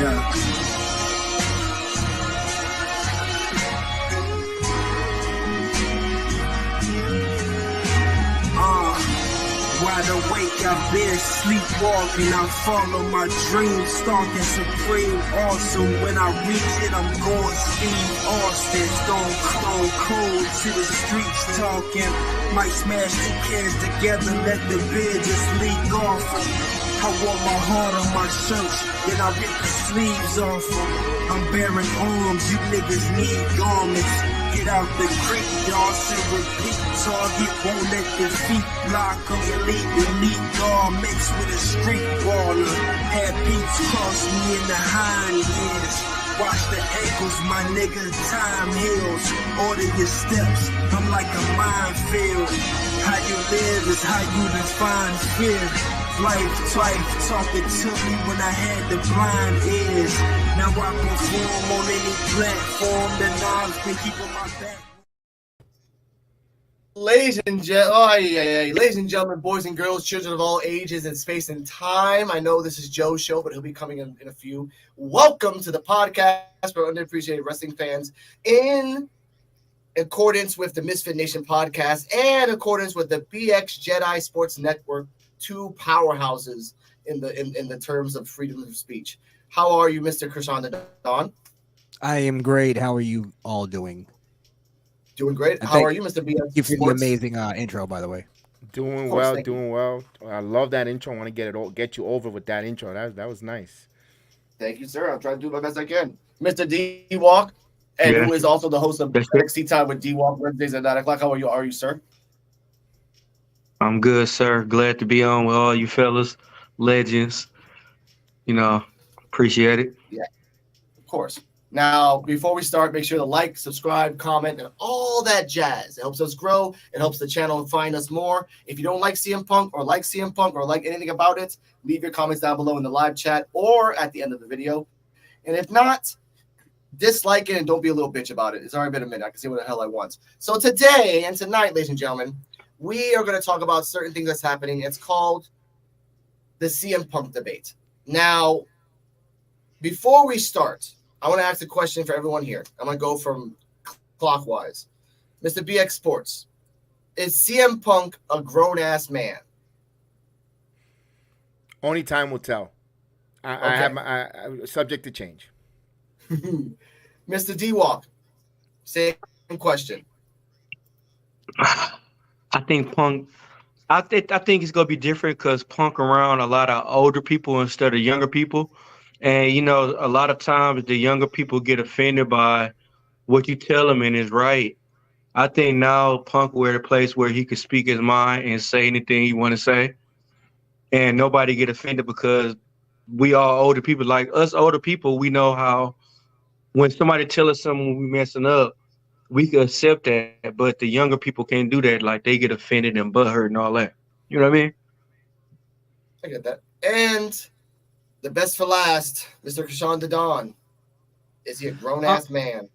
Yeah. Wide awake, I've been sleepwalking. I follow my dreams, stalking supreme, awesome. When I reach it, I'm going Steve Austin, stone cold to the streets talking. Might smash 2 cans together, let the beer just leak off. I wore my heart on my shirts, then I rip the sleeves off them. I'm bearing arms, you niggas need garments. Get out the creek, y'all should repeat. Target won't let the feet block on your lead with meat guard mixed with a street baller. Had beats cross me in the hind years. Watch the ankles, my nigga, time heals. Order your steps, I'm like a minefield. How you live is how you define fear. Life talking to me when I had the blind ears. Now I perform on any platform. The knobs been keeping my back. Ladies and gentlemen, boys and girls, children of all ages and space and time. I know this is Joe's show, but he'll be coming in a few. Welcome to the podcast for underappreciated wrestling fans in accordance with the Misfit Nation podcast and in accordance with the BX Jedi Sports Network. 2 powerhouses in the terms of freedom of speech. How are you, Mr. Krishan the Don? I am great. How are you all doing? Doing great. How are you, Mr. BX? Thank you for the amazing intro, by the way. Doing well. I love that intro. I want to get you over with that intro. That was nice. Thank you, sir. I'll try to do my best I can. Mr. D-Walk, and who is also the host of NXT Time with D-Walk Wednesdays at 9 o'clock. How are you, sir? I'm good, sir. Glad to be on with all you fellas, legends. Appreciate it. Yeah, of course. Now, before we start, make sure to like, subscribe, comment, and all that jazz. It helps us grow. It helps the channel find us more. If you don't like CM Punk or like anything about it, leave your comments down below in the live chat or at the end of the video. And if not, dislike it and don't be a little bitch about it. It's already been a minute. I can say what the hell I want. So today and tonight, ladies and gentlemen, we are going to talk about certain things that's happening. It's called the CM Punk debate. Now, before we start, I want to ask a question for everyone here. I'm going to go from clockwise. Mr. BX Sports, is CM Punk a grown-ass man? Only time will tell. I have subject to change. Mr. D-Walk, same question. I think Punk. I think it's gonna be different because Punk around a lot of older people instead of younger people, and a lot of times the younger people get offended by what you tell them and is right. I think now Punk we're at a place where he could speak his mind and say anything he want to say, and nobody get offended because we all older people. Like us older people, we know how when somebody tell us something we messing up, we can accept that, but the younger people can't do that. Like they get offended and butthurt and all that. You know what I mean? I get that. And the best for last, Mr. Krishan the Don. Is he a grown-ass man?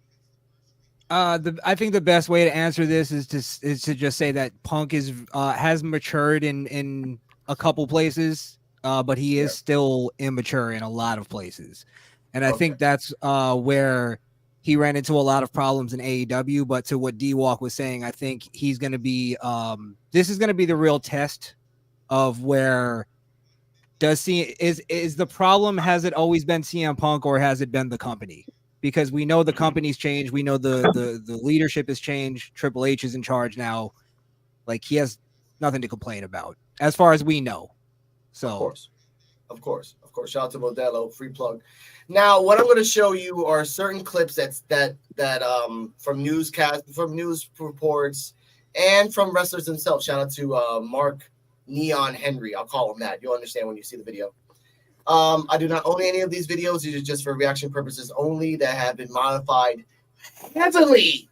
I think the best way to answer this is to just say that Punk has matured in a couple places, but he is still immature in a lot of places. And I think that's where he ran into a lot of problems in AEW, but to what D-Walk was saying, I think he's going to be this is going to be the real test of where is the problem, has it always been CM Punk or has it been the company? Because we know the company's changed, we know the leadership has changed, Triple H is in charge now. Like he has nothing to complain about as far as we know. So Of course. Shout out to Modelo, free plug. Now, what I'm going to show you are certain clips that from news reports and from wrestlers themselves. Shout out to Mark Neon Henry. I'll call him that. You'll understand when you see the video. I do not own any of these videos. These are just for reaction purposes only that have been modified heavily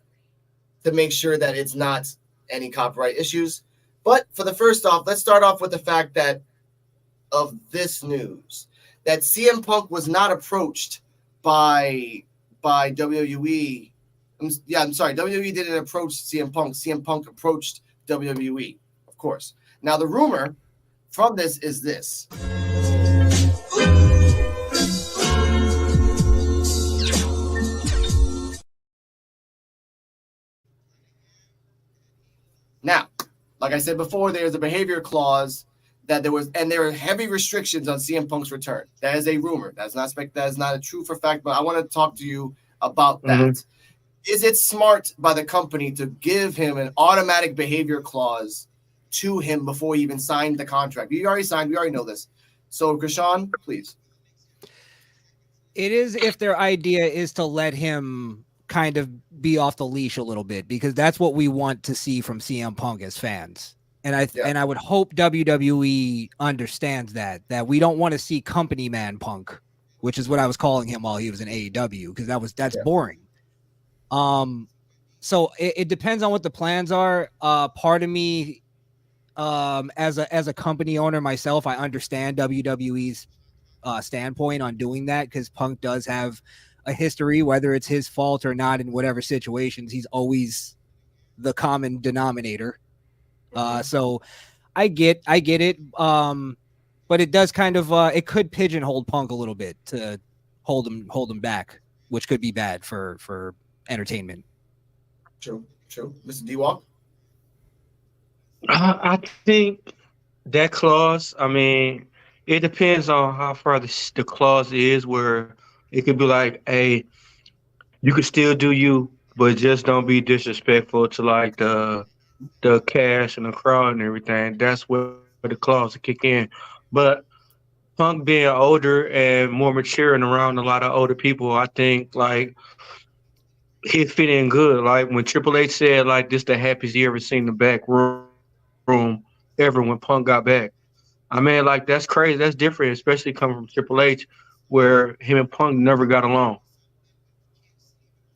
to make sure that it's not any copyright issues. But for the first off, let's start off with the fact that of this news that CM Punk was not approached by WWE. I'm sorry, WWE didn't approach CM Punk. CM Punk approached WWE, of course. Now the rumor from this is this. Like I said before, there's a behavior clause that there was, and there are heavy restrictions on CM Punk's return. That is a rumor. That is not a true for fact. But I want to talk to you about that. Is it smart by the company to give him an automatic behavior clause to him before he even signed the contract? You already signed. We already know this. So, Krishan, please. It is if their idea is to let him kind of be off the leash a little bit, because that's what we want to see from CM Punk as fans. And I would hope WWE understands that we don't want to see company man Punk, which is what I was calling him while he was in AEW, because that's boring. So it depends on what the plans are. Part of me, as a company owner myself, I understand WWE's standpoint on doing that, because Punk does have a history, whether it's his fault or not. In whatever situations, he's always the common denominator. So I get it. But it does kind of it could pigeonhole Punk a little bit to hold him back, which could be bad for entertainment. True. Mr. D-Walk? I think that clause, I mean, it depends on how far the clause is, where it could be like, hey, you could still do you, but just don't be disrespectful to like the cash and the crowd and everything. That's where the clause will kick in. But Punk being older and more mature and around a lot of older people, I think like he fit in good. Like when Triple H said like this the happiest he ever seen the back room ever when Punk got back. I mean, like that's crazy. That's different, especially coming from Triple H, where him and Punk never got along.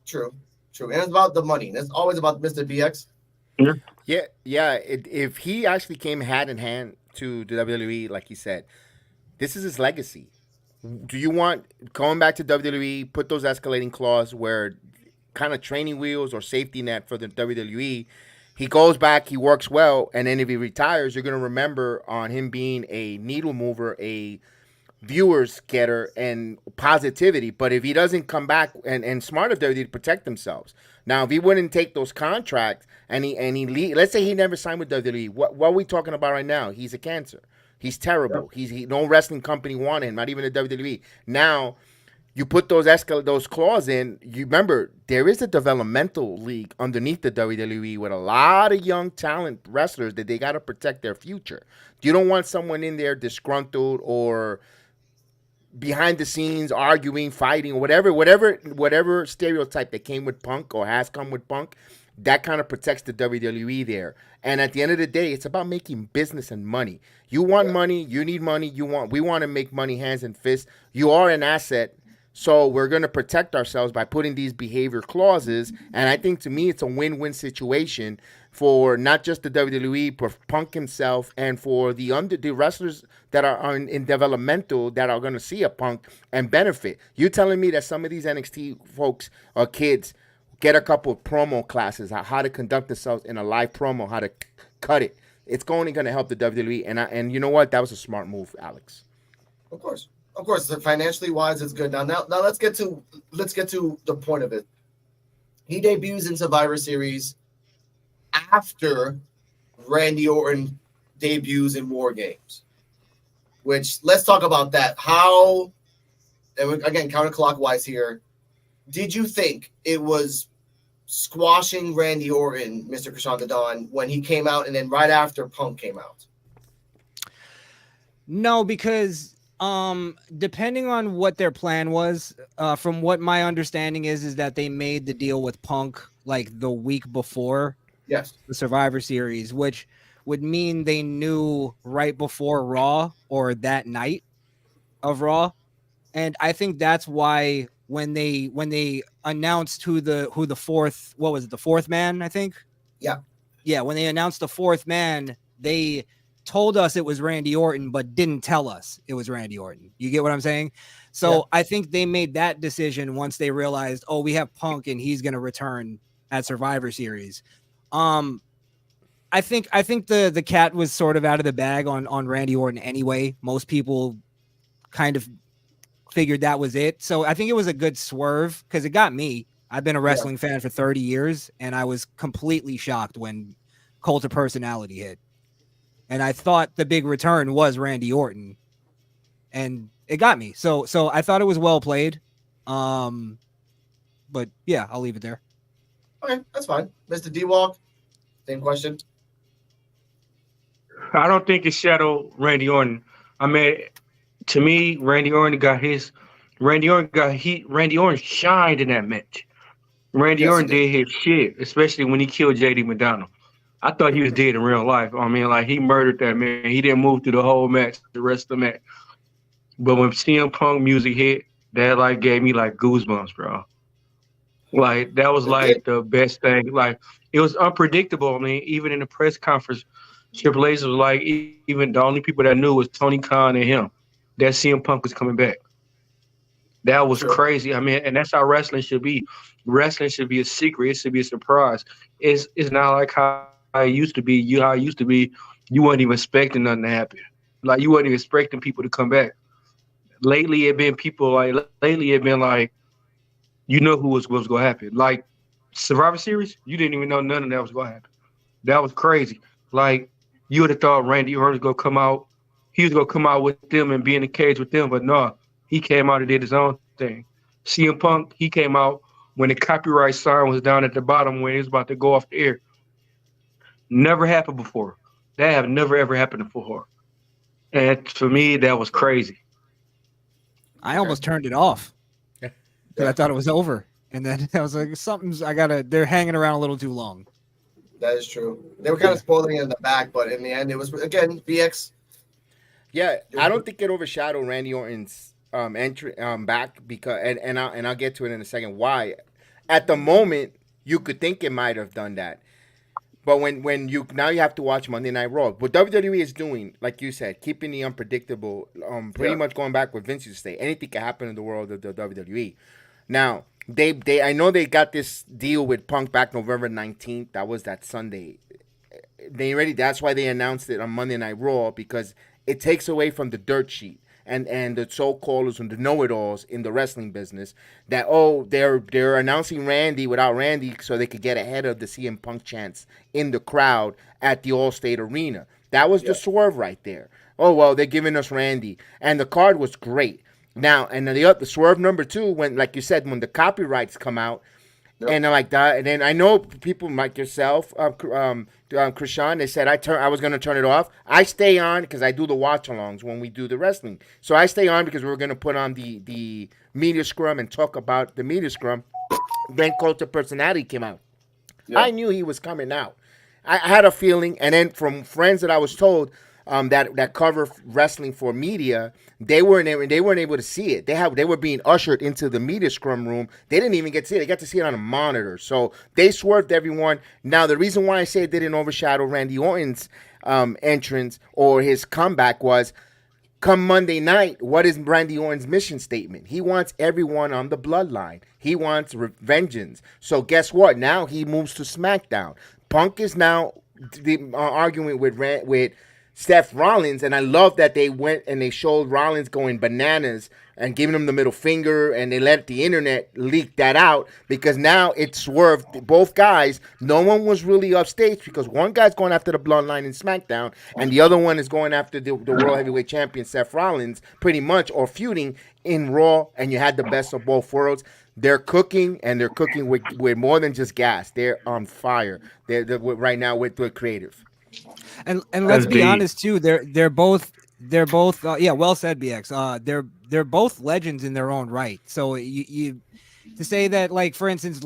True. And it's about the money. It's always about Mr. BX. Yeah. If he actually came hand in hand to the WWE, like he said, this is his legacy. Do you want going back to WWE, put those escalating clause where kind of training wheels or safety net for the WWE? He goes back, he works well, and then if he retires, you're going to remember on him being a needle mover, a viewers getter, and positivity. But if he doesn't come back and smart of WWE to protect themselves. Now, if he wouldn't take those contracts and he let's say he never signed with WWE, what are we talking about right now? He's a cancer. He's terrible. Yep. No wrestling company wanted him, not even the WWE. Now, you put those clauses in. You remember there is a developmental league underneath the WWE with a lot of young talent wrestlers that they got to protect their future. You don't want someone in there disgruntled or behind the scenes arguing, fighting, whatever stereotype that came with Punk or has come with Punk. That kind of protects the WWE there. And at the end of the day, it's about making business and money. You want money, you need money, we want to make money hands and fists. You are an asset. So we're going to protect ourselves by putting these behavior clauses. And I think to me, it's a win-win situation for not just the WWE, but Punk himself, and for the wrestlers that are in developmental that are going to see a Punk and benefit. You telling me that some of these NXT folks or kids get a couple of promo classes, how to conduct themselves in a live promo, how to cut it. It's only going to help the WWE. And you know what? That was a smart move, Alex. Of course, financially wise, it's good. Now let's get to the point of it. He debuts in Survivor Series after Randy Orton debuts in War Games. Which, let's talk about that. How, and again, counterclockwise here, did you think it was squashing Randy Orton, Mr. Krishan the Don, when he came out and then right after Punk came out? No, because depending on what their plan was, from what my understanding is that they made the deal with Punk like the week before the Survivor Series, which would mean they knew right before Raw or that night of Raw. And I think that's why when they announced who the fourth, what was it, the fourth man, I think? Yeah, when they announced the fourth man, they told us it was Randy Orton, but didn't tell us it was Randy Orton. You get what I'm saying? So I think they made that decision once they realized, oh, we have Punk and he's going to return at Survivor Series. I think the cat was sort of out of the bag on Randy Orton anyway. Most people kind of figured that was it. So I think it was a good swerve because it got me. I've been a wrestling fan for 30 years, and I was completely shocked when cult of personality hit. And I thought the big return was Randy Orton, and it got me. So I thought it was well played. But yeah, I'll leave it there. Okay, that's fine. Mr. D-Walk, same question. I don't think it shadowed Randy Orton. I mean, to me, Randy Orton shined in that match. Randy Yes, he Orton did. did his shit, especially when he killed JD McDonald. I thought he was dead in real life. I mean, like, he murdered that man. He didn't move through the whole match, the rest of the match. But when CM Punk music hit, that like gave me like goosebumps, bro. Like, that was like the best thing. Like, it was unpredictable. I mean, even in the press conference, Triple H was like, even the only people that knew was Tony Khan and him, that CM Punk was coming back. That was crazy. I mean, and that's how wrestling should be. Wrestling should be a secret. It should be a surprise. It's not like how it used to be. You weren't even expecting nothing to happen. Like, you weren't even expecting people to come back. Lately, it been like, you know who was going to happen. Like, Survivor Series, you didn't even know none of that was going to happen. That was crazy. Like, you would have thought Randy Orton was going to come out. He was going to come out with them and be in the cage with them, but no. He came out and did his own thing. CM Punk, he came out when the copyright sign was down at the bottom when he was about to go off the air. Never happened before. That have never, ever happened before. And for me, that was crazy. I almost turned it off. I thought it was over. And then I was like, they're hanging around a little too long. That is true. They were kind of spoiling it in the back, but in the end, it was, again, BX. Yeah, I don't think it overshadowed Randy Orton's entry back because and I'll get to it in a second. Why? At the moment, you could think it might have done that. But when you have to watch Monday Night Raw. What WWE is doing, like you said, keeping the unpredictable, pretty much going back with Vince used to say, anything can happen in the world of the WWE. Now, I know they got this deal with Punk back November 19th. That was that Sunday. That's why they announced it on Monday Night Raw, because it takes away from the dirt sheet and the so-callers and the know-it-alls in the wrestling business that, they're announcing Randy without Randy so they could get ahead of the CM Punk chants in the crowd at the Allstate Arena. That was the swerve right there. Oh, well, they're giving us Randy. And the card was great. Now, and the swerve number 2, when, like you said, when the copyrights come out, and like that, and then I know people like yourself, Krishan, they said I was going to turn it off. I stay on because I do the watch-alongs when we do the wrestling. So I stay on because we're going to put on the media scrum and talk about the media scrum. Then Cult of Personality came out. Yeah. I knew he was coming out. I had a feeling, and then from friends that I was told that cover wrestling for media, they weren't able to see it. They were being ushered into the media scrum room. They didn't even get to see it. They got to see it on a monitor. So they swerved everyone. Now, the reason why I say it didn't overshadow Randy Orton's entrance or his comeback was, come Monday night, what is Randy Orton's mission statement? He wants everyone on the bloodline. He wants vengeance. So guess what? Now he moves to SmackDown. Punk is now arguing with Seth Rollins, and I love that they went and they showed Rollins going bananas and giving him the middle finger, and they let the internet leak that out because now it swerved both guys. No one was really upstage because one guy's going after the bloodline in SmackDown, and the other one is going after the World Heavyweight Champion Seth Rollins, pretty much, or feuding in Raw, and you had the best of both worlds. They're cooking, and they're cooking with more than just gas. They're on fire. They're right now with creative. And let's be honest too. They're both well said, BX. They're both legends in their own right. So you to say that, like, for instance,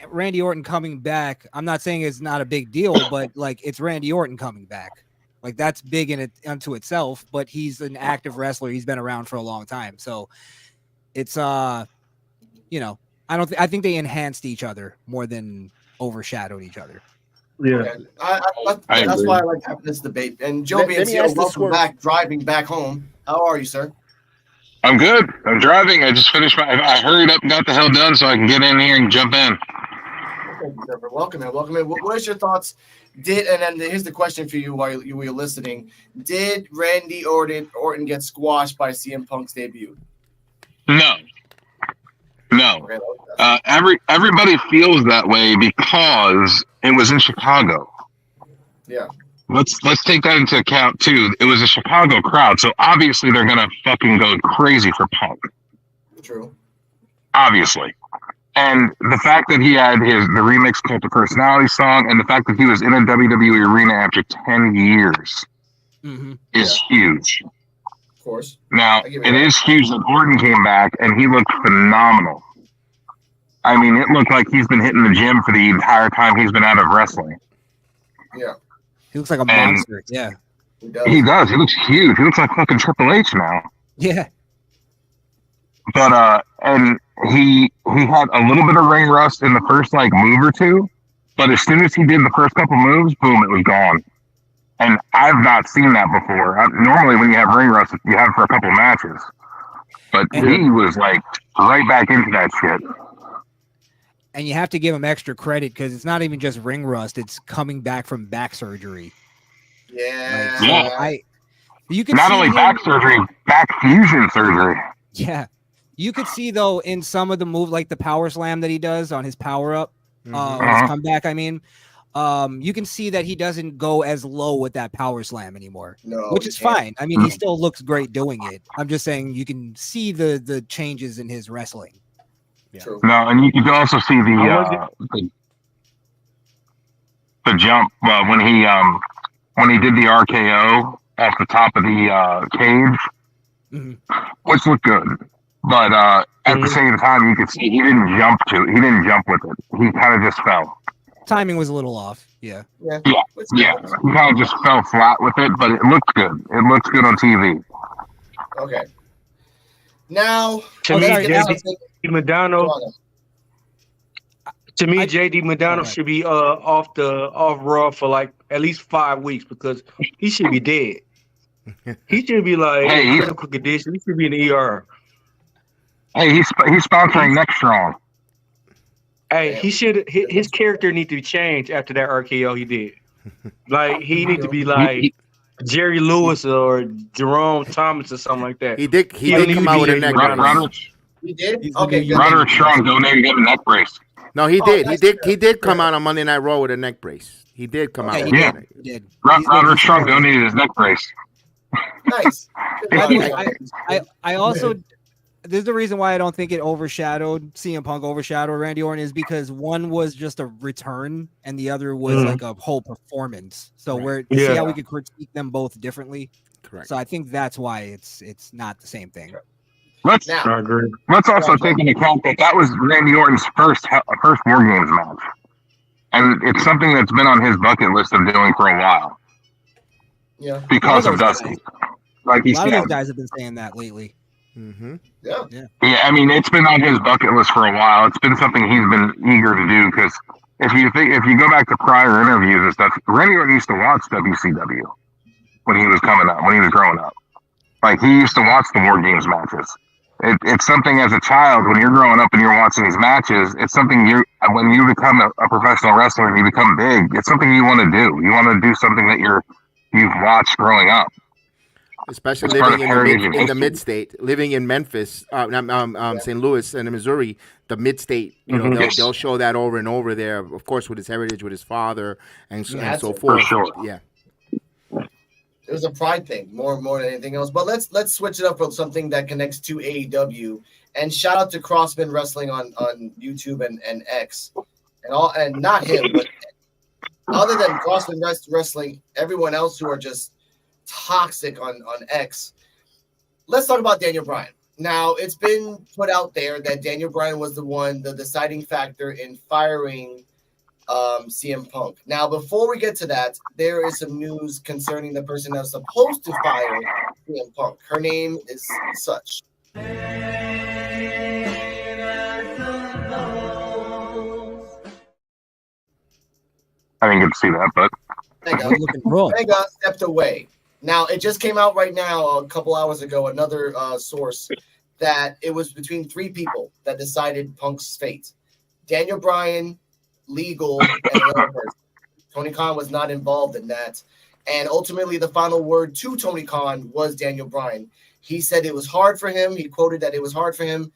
Randy Orton coming back, I'm not saying it's not a big deal, but like, it's Randy Orton coming back. Like, that's big in it unto itself, but he's an active wrestler. He's been around for a long time. So it's I think they enhanced each other more than overshadowed each other. Yeah, okay. That's why I like having this debate. And Joe Biancio, welcome back, driving back home. How are you, sir? I'm good. I'm driving. I just finished I hurried up and got the hell done so I can get in here and jump in. Okay, welcome in. What is your thoughts? And then here's the question for you while you were listening. Did Randy Orton get squashed by CM Punk's debut? No. Everybody feels that way because it was in Chicago. Yeah. Let's take that into account too. It was a Chicago crowd, so obviously they're gonna fucking go crazy for Punk. True. Obviously. And the fact that he had the remix Cult of Personality song, and the fact that he was in a WWE arena after 10 years is huge. Of course. Now, it is huge that Orton came back, and he looked phenomenal. I mean, it looked like he's been hitting the gym for the entire time he's been out of wrestling. Yeah. He looks like a monster. Yeah. He does. He looks huge. He looks like fucking Triple H now. Yeah. But and he had a little bit of ring rust in the first like move or two, but as soon as he did the first couple moves, boom, it was gone. And I've not seen that before. Normally, when you have ring rust, you have it for a couple matches, but he was like right back into that shit. And you have to give him extra credit because it's not even just ring rust; it's coming back from back surgery. Yeah. You can not see only him, back surgery, back fusion surgery. Yeah. You could see though in some of the move, like the power slam that he does on his power up, his comeback. I mean, you can see that he doesn't go as low with that power slam anymore, which is fine. I mean, he still looks great doing it. I'm just saying you can see the changes in his wrestling. Yeah. True. No, and you can also see the jump when he did the RKO off the top of the cage, which looked good. But at the same time, you could see he didn't jump with it. He kind of just fell. Timing was a little off. Yeah. He kind of just fell flat with it, but it looked good. It looks good on TV. Okay. Now, JD Madonna. To me, JD Madonna should be off Raw for like at least 5 weeks because he should be dead. He should be like in critical condition. He should be in the ER. Hey, he's sponsoring Next Strong. Hey, his character need to be changed after that RKO he did. Like he need to be like Jerry Lewis or Jerome Thomas or something like that. He did come out with a neck brace. He did? Okay. Roderick Strong donated him a neck brace. No, he did. He did come out on Monday Night Raw with a neck brace. He did come out. He did. Roderick Strong donated his neck brace. Nice. I also. This is the reason why I don't think CM Punk overshadowed Randy Orton is because one was just a return and the other was like a whole performance. So see how we could critique them both differently. Correct. So I think that's why it's not the same thing. Let's also take into account that was Randy Orton's first War Games match, and it's something that's been on his bucket list of doing for a while. Yeah, because of Dusty. Like he said, a lot of those guys have been saying that lately. Yeah. I mean, it's been on his bucket list for a while. It's been something he's been eager to do because if you go back to prior interviews and stuff, Randy Orton used to watch WCW when he was growing up. Like he used to watch the War Games matches. It's something as a child when you're growing up and you're watching these matches. It's something when you become a professional wrestler and you become big. It's something you want to do. You want to do something that you've watched growing up. Especially living in the mid-state, living in Memphis, St. Louis, and Missouri, the mid-state. You know, they'll show that over and over there. Of course, with his heritage, with his father, and so forth. Sure. Yeah, it was a pride thing more than anything else. But let's switch it up with something that connects to AEW. And shout out to Crossman Wrestling on YouTube and X, and not him, but other than Crossman Wrestling, everyone else who are just toxic on X. Let's talk about Daniel Bryan. Now, it's been put out there that Daniel Bryan was the deciding factor in firing CM Punk. Now, before we get to that, there is some news concerning the person that was supposed to fire CM Punk. Her name is such. I didn't get to see that, but Thank God stepped away. Now, it just came out right now, a couple hours ago, another source, that it was between 3 people that decided Punk's fate. Daniel Bryan, Legal, and another person. Tony Khan was not involved in that. And ultimately, the final word to Tony Khan was Daniel Bryan. He said it was hard for him. He quoted that it was hard for him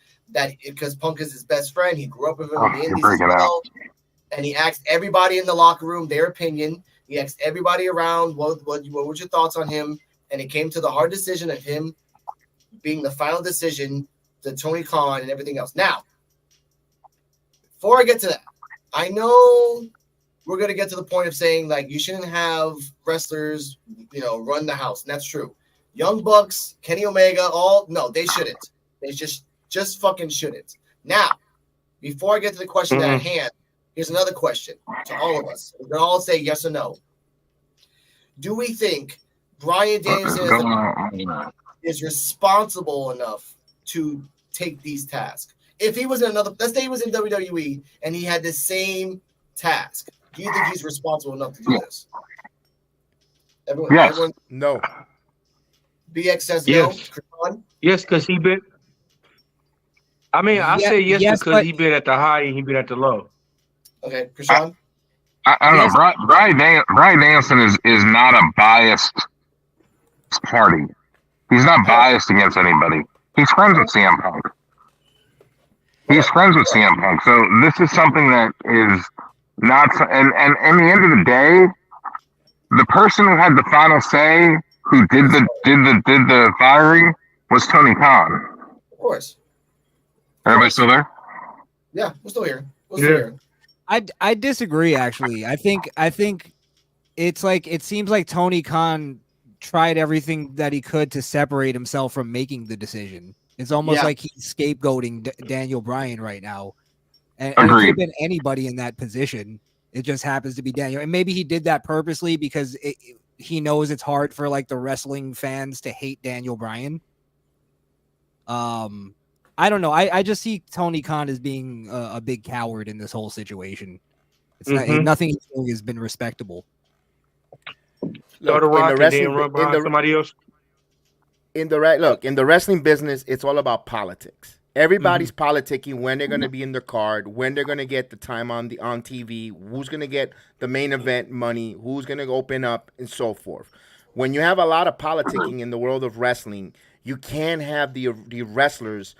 because Punk is his best friend. He grew up with him in the Indies as well. And he asked everybody in the locker room their opinion. He asked everybody around what was your thoughts on him, and it came to the hard decision of him being the final decision to Tony Khan and everything else. Now, before I get to that, I know we're going to get to the point of saying, like, you shouldn't have wrestlers, run the house. And that's true. Young Bucks, Kenny Omega, they shouldn't. They just fucking shouldn't. Now, before I get to the question at hand, here's another question to all of us. We're going to all say yes or no. Do we think Bryan Danielson is responsible enough to take these tasks? If he was in let's say he was in WWE and he had the same task, do you think he's responsible enough to do this? Everyone, no. BX says yes. No. Yes, because he been. I mean, I say yes because he been at the high and he been at the low. Okay, Krishan? I don't know. Bryan Danielson is not a biased party. He's not biased against anybody. He's friends with CM Punk. So this is something that is not. And at the end of the day, the person who had the final say, who did the firing, was Tony Khan. Of course. Everybody still there? Yeah, we're still here. I disagree. Actually, I think it's like it seems like Tony Khan tried everything that he could to separate himself from making the decision. It's almost like he's scapegoating Daniel Bryan right now, and it could have been anybody in that position. It just happens to be Daniel, and maybe he did that purposely because he knows it's hard for like the wrestling fans to hate Daniel Bryan. I don't know. I just see Tony Khan as being a big coward in this whole situation. It's nothing he's doing has been respectable. Look, in the wrestling business, it's all about politics. Everybody's politicking when they're going to be in their card, when they're going to get the time on TV, who's going to get the main event money, who's going to open up, and so forth. When you have a lot of politicking in the world of wrestling, you can't have the wrestlers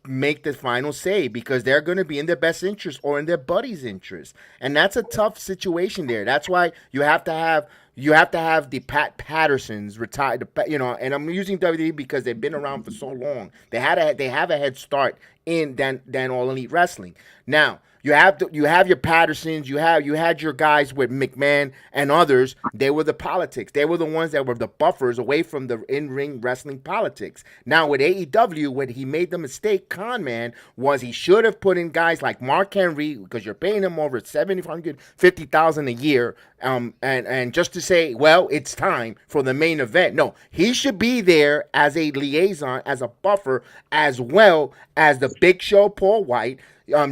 make the final say because they're going to be in their best interest or in their buddy's interest, and that's a tough situation there. That's why you have to have the Pat Pattersons retired, and I'm using WWE because they've been around for so long. They have a head start than All Elite Wrestling. Now you have your Pattersons, you had your guys with McMahon and others. They were the politics. They were the ones that were the buffers away from the in-ring wrestling politics. Now with AEW, what he made the mistake, con man, was he should have put in guys like Mark Henry, because you're paying him over $750,000 a year, and just to say, well, it's time for the main event. No, he should be there as a liaison, as a buffer, as well as the Big Show, Paul White,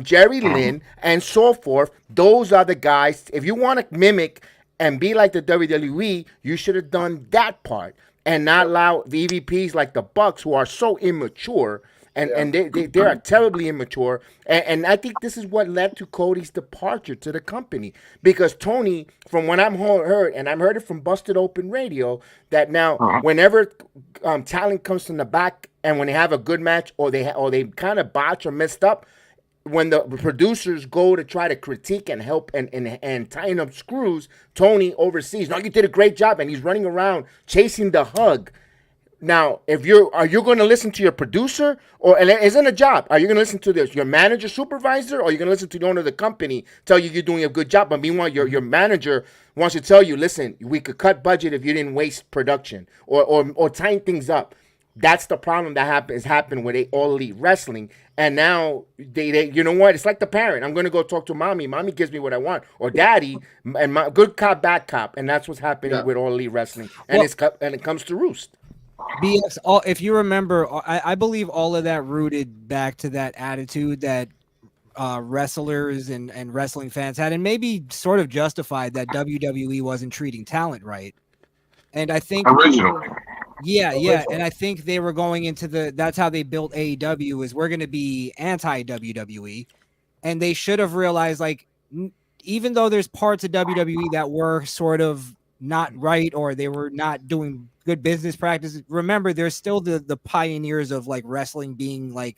Jerry Lynn, and so forth. Those are the guys. If you want to mimic and be like the WWE, you should have done that part and not allow VVPs like the Bucks, who are so immature, and they are terribly immature. And I think this is what led to Cody's departure to the company, because Tony, from what I'm heard, and I've heard it from Busted Open Radio, that now whenever talent comes from the back and when they have a good match or they kind of botch or messed up, when the producers go to try to critique and help and tighten up screws, Tony oversees. No, you did a great job, and he's running around chasing the hug. Now, are you going to listen to your producer, or and it isn't a job? Are you going to listen to your manager, supervisor, or are you going to listen to the owner of the company tell you you're doing a good job? But meanwhile, your manager wants to tell you, listen, we could cut budget if you didn't waste production or tighten things up. That's the problem that happened with All Elite Wrestling. And now they you know what? It's like the parent. I'm going to go talk to mommy. Mommy gives me what I want, or daddy, and my good cop, bad cop. And that's what's happening with All Elite Wrestling. And it comes to roost. BX, if you remember, I believe all of that rooted back to that attitude that wrestlers and wrestling fans had, and maybe sort of justified that WWE wasn't treating talent right. And I think originally. Yeah, and I think they were going into that's how they built AEW, is we're going to be anti-WWE, and they should have realized, like, even though there's parts of WWE that were sort of not right, or they were not doing good business practices, remember, there's still the pioneers of, like, wrestling being, like,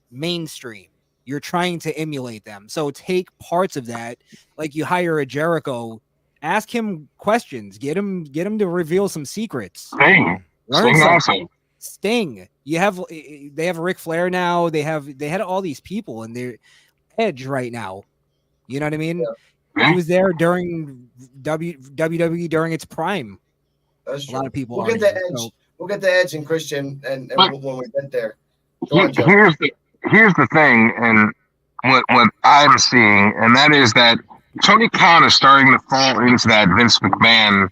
mainstream. You're trying to emulate them, so take parts of that, like you hire a Jericho Ask him questions. Get him to reveal some secrets. Sting. Learn Sting something. also. Sting. They have Ric Flair now. They had all these people, and they're Edge right now. You know what I mean? Yeah. He was there during WWE during its prime. That's A true. lot of people We'll are. get the Edge. We'll get the Edge and Christian, and But- when we get there. Go on, Joe. Here's the thing, and what I'm seeing, and that is that Tony Khan is starting to fall into that Vince McMahon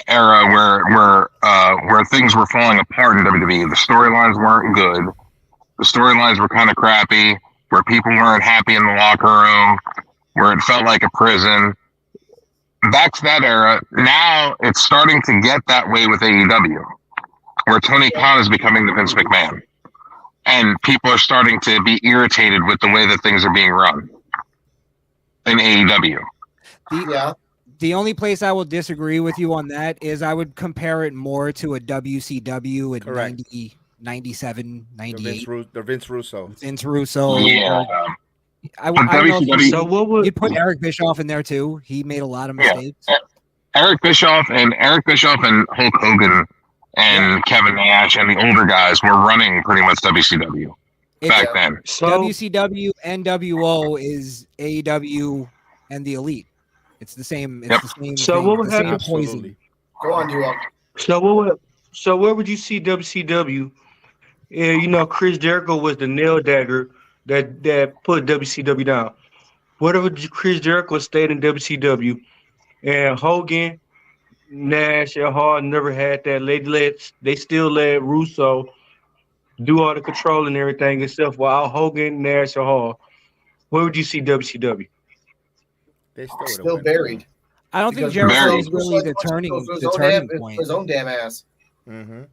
era where things were falling apart in WWE. The storylines weren't good. The storylines were kind of crappy. Where people weren't happy in the locker room. Where it felt like a prison. Back to that era. Now it's starting to get that way with AEW, where Tony Khan is becoming the Vince McMahon. And people are starting to be irritated with the way that things are being run in AEW. The only place I will disagree with you on that is I would compare it more to a WCW at 90, 97, 98. The Vince Russo. Vince Russo. Yeah. I don't know if So what would you'd put Eric Bischoff in there too. He made a lot of mistakes. Eric Bischoff and Hulk Hogan and Kevin Nash and the older guys were running pretty much WCW back then. So WCW NWO is AEW and the Elite. It's the same. It's the same. So thing, what would the same happen? Poison. Go on, you. So where would you see WCW? You know, Chris Jericho was the nail dagger that put WCW down. What if Chris Jericho stayed in WCW and Hogan, Nash, and Hall never had that? They still let Russo do all the control and everything itself while Hogan, Nash, and Hall. Where would you see WCW? They still buried. I don't think Because Jericho is Russo really was the turning for point. his own damn ass. Mm-hmm.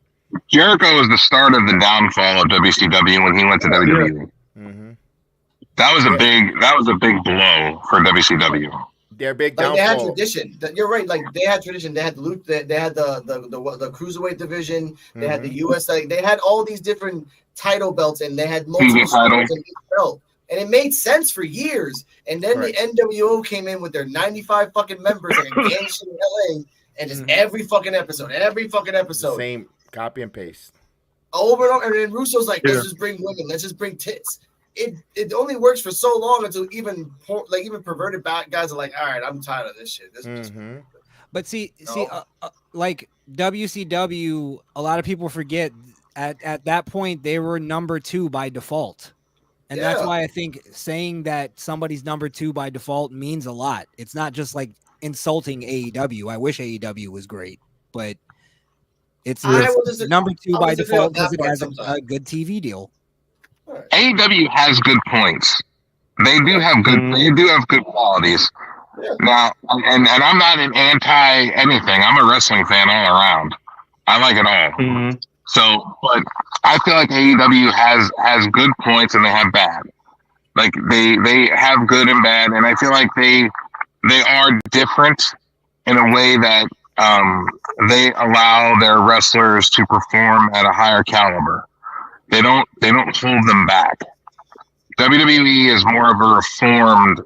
Jericho was the start of the downfall of WCW when he went to WWE. Mm-hmm. That was a big blow for WCW. Their big Like they had downfall. tradition. You're right. Like they had tradition. They had they had the cruiserweight division. They had the US. Like they had all these different title belts, and they had multiple titles in each belt. And it made sense for years. And then the NWO came in with their 95 fucking members and a gang shit in LA, and just every fucking episode. Same copy and paste. Over and over. And then Russo's like, let's just bring women. Let's just bring tits. It only works for so long until even perverted guys are like, all right, I'm tired of this shit. This is But like WCW, a lot of people forget at that point they were number 2 by default. And that's why I think saying that somebody's number 2 by default means a lot. It's not just like insulting AEW. I wish AEW was great, but it's number 2 by default because it has a good TV deal. AEW has good points. They do have good qualities. Yeah. Now, and I'm not an anti anything. I'm a wrestling fan all around. I like it all. Mm-hmm. So, but I feel like AEW has good points and they have bad. Like they have good and bad, and I feel like they are different in a way that they allow their wrestlers to perform at a higher caliber. They don't hold them back. WWE is more of a reformed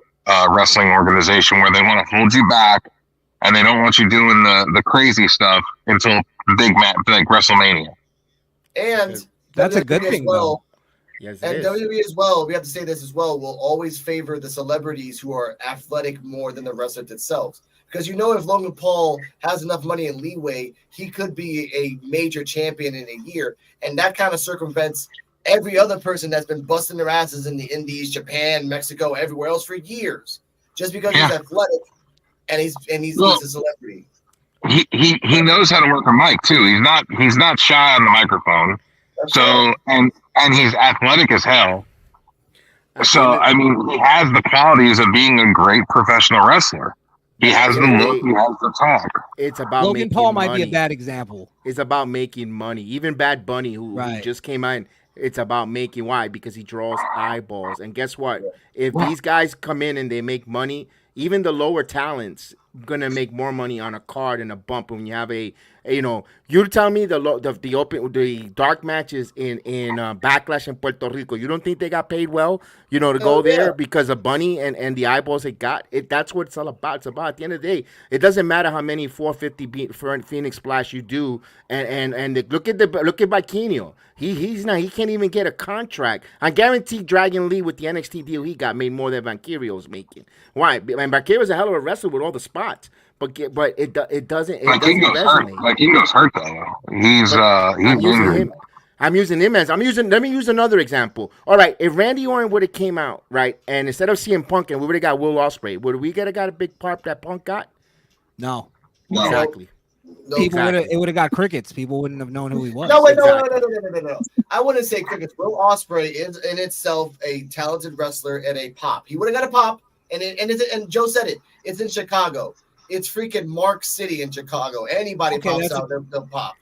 wrestling organization where they want to hold you back and they don't want you doing the crazy stuff until big match like WrestleMania. And that's WWE a good thing, though. Yes, and WWE as well, we have to say this as well, will always favor the celebrities who are athletic more than the wrestlers itself. Because if Logan Paul has enough money and leeway, he could be a major champion in a year. And that kind of circumvents every other person that's been busting their asses in the Indies, Japan, Mexico, everywhere else for years. Just because he's athletic and he's a celebrity. He knows how to work a mic too. He's not shy on the microphone. That's right. And he's athletic as hell. So I mean, he has the qualities of being a great professional wrestler. He has the look, he has the talk. It's about Logan Paul might be a bad example. It's about making money. Even Bad Bunny, who just came in, it's about making. Why? Because he draws eyeballs. And guess what? If these guys come in and they make money, even the lower talents gonna make more money on a card and a bump when you have a You know, you tell me the dark matches in Backlash in Puerto Rico. You don't think they got paid well? You know, to go there because of Bunny and the eyeballs they got. That's what it's all about. It's about, at the end of the day, it doesn't matter how many 450 for Phoenix Splash you do. Look at Bikinio. He can't even get a contract. I guarantee Dragon Lee with the NXT deal he got made more than Valkyrio's making. Why? And Valkyrio's a hell of a wrestler with all the spots. But it doesn't resonate. Like Ingo's hurt though. He's injured. Let me use another example. All right, if Randy Orton would have came out, right, and instead of CM Punk and we would have got Will Ospreay, would we got a big part that Punk got? No. Exactly. No, It would have got crickets. People wouldn't have known who he was. No. I wouldn't say crickets. Will Ospreay is in itself a talented wrestler and a pop. He would have got a pop, and Joe said it. It's in Chicago. It's freaking Mark City in Chicago. Anybody pops out, they'll pop.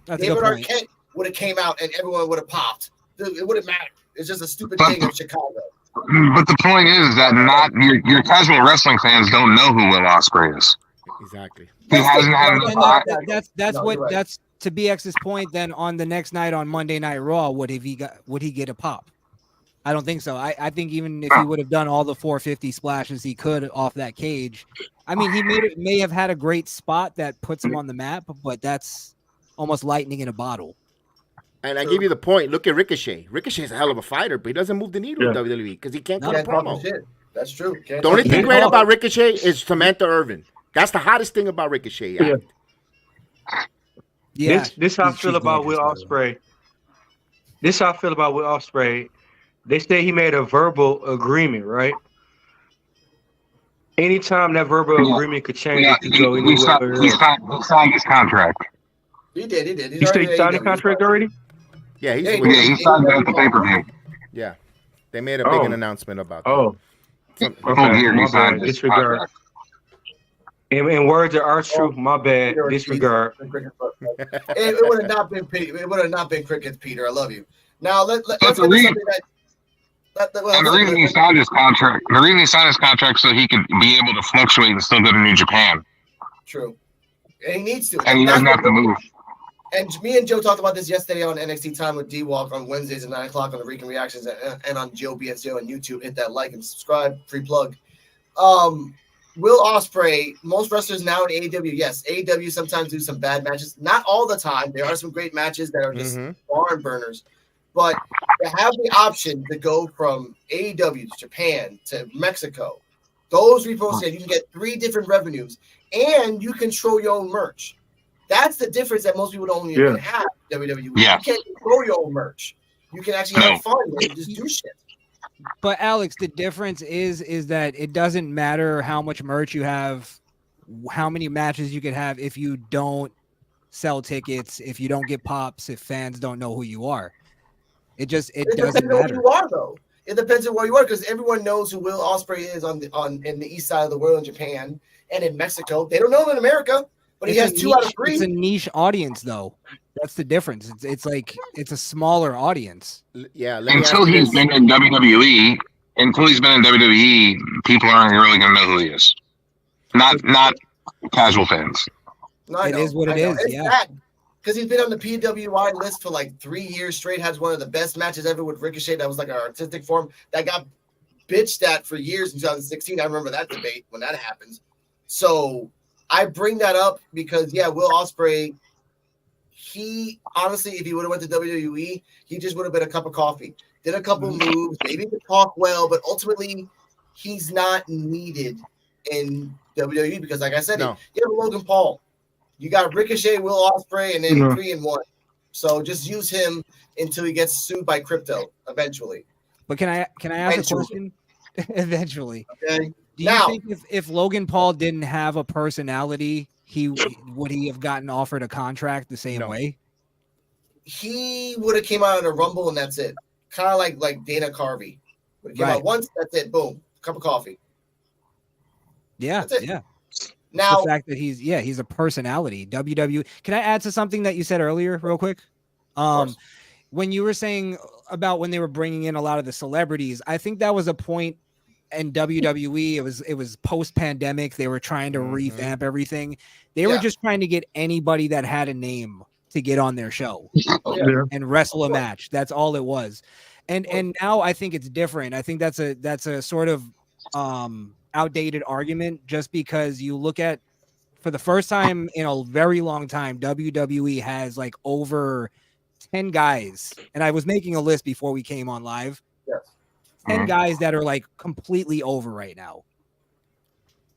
David Arquette would have came out and everyone would have popped. It wouldn't matter. It's just a stupid thing in Chicago. But the point is that not your casual wrestling fans don't know who Will Ospreay is. Exactly. He hasn't had That's to BX's point. Then on the next night on Monday Night Raw, would he get a pop? I don't think so. I think even if he would have done all the 450 splashes he could off that cage, I mean, he may have had a great spot that puts him on the map, but that's almost lightning in a bottle. And I give you the point. Look at Ricochet. Ricochet's a hell of a fighter, but he doesn't move the needle in WWE because he can't cut a promo. That's true. The only thing great about Ricochet is Samantha Irvin. That's the hottest thing about Ricochet. Yeah. This how I feel about Will Ospreay. They say he made a verbal agreement, right? Anytime that verbal agreement could change, it could go anywhere. He signed his contract. He did. He signed the contract already? Yeah, he signed it at the pay-per-view. Yeah. They made a big announcement about that. Oh. Okay, disregard. In words of R-Truth, my bad. Disregard. It would have not been It would have not been crickets, Peter. I love you. Now let's get something the reason he signed his contract, so he could be able to fluctuate and still go to New Japan. True, and he needs to. And he doesn't have to move. And me and Joe talked about this yesterday on NXT Time with D-Walk on Wednesdays at 9 o'clock on the Recon Reactions and on Joe BSJ on YouTube. Hit that like and subscribe. Free plug. Will Ospreay, most wrestlers now in AEW, yes, AEW sometimes do some bad matches. Not all the time. There are some great matches that are just barn burners. But to have the option to go from AEW to Japan to Mexico, those reposts, you can get 3 different revenues, and you control your own merch. That's the difference that most people don't even have WWE. Yeah. You can't control your own merch. You can actually have fun and just do shit. But Alex, the difference is that it doesn't matter how much merch you have, how many matches you could have if you don't sell tickets, if you don't get pops, if fans don't know who you are. It doesn't matter. Who you are, though. It depends on where you are, because everyone knows who Will Ospreay is in the east side of the world in Japan and in Mexico. They don't know him in America, but he has 2 out of 3. It's a niche audience, though. That's the difference. It's like it's a smaller audience. Yeah. Until he's been in WWE, people aren't really going to know who he is. Not casual fans. No, it is what it is. It's sad. Because he's been on the P.W.F list for like 3 years straight, has one of the best matches ever with Ricochet. That was like an artistic form that got bitched at for years in 2016. I remember that debate when that happens. So I bring that up because, Will Ospreay, he honestly, if he would have went to WWE, he just would have been a cup of coffee. Did a couple moves, maybe could talk well, but ultimately he's not needed in WWE because, like I said, you have Logan Paul. You got Ricochet, Will Ospreay, and then 3-1. So just use him until he gets sued by crypto eventually. But can I ask a question? Eventually. Okay. Do you think if Logan Paul didn't have a personality, would he have gotten offered a contract the same way? He would have came out in a Rumble and that's it. Kind of like Dana Carvey. Would have came out once, that's it. Boom. Cup of coffee. Yeah. That's it. Yeah. Now, the fact that he's a personality. WWE. Can I add to something that you said earlier, real quick? When you were saying about when they were bringing in a lot of the celebrities, I think that was a point in WWE, it was post pandemic. They were trying to revamp everything. They were just trying to get anybody that had a name to get on their show and wrestle a match. That's all it was. And now I think it's different. I think that's a sort of outdated argument, just because you look at, for the first time in a very long time, WWE has like over 10 guys. And I was making a list before we came on live. Yes. 10 guys that are like completely over right now.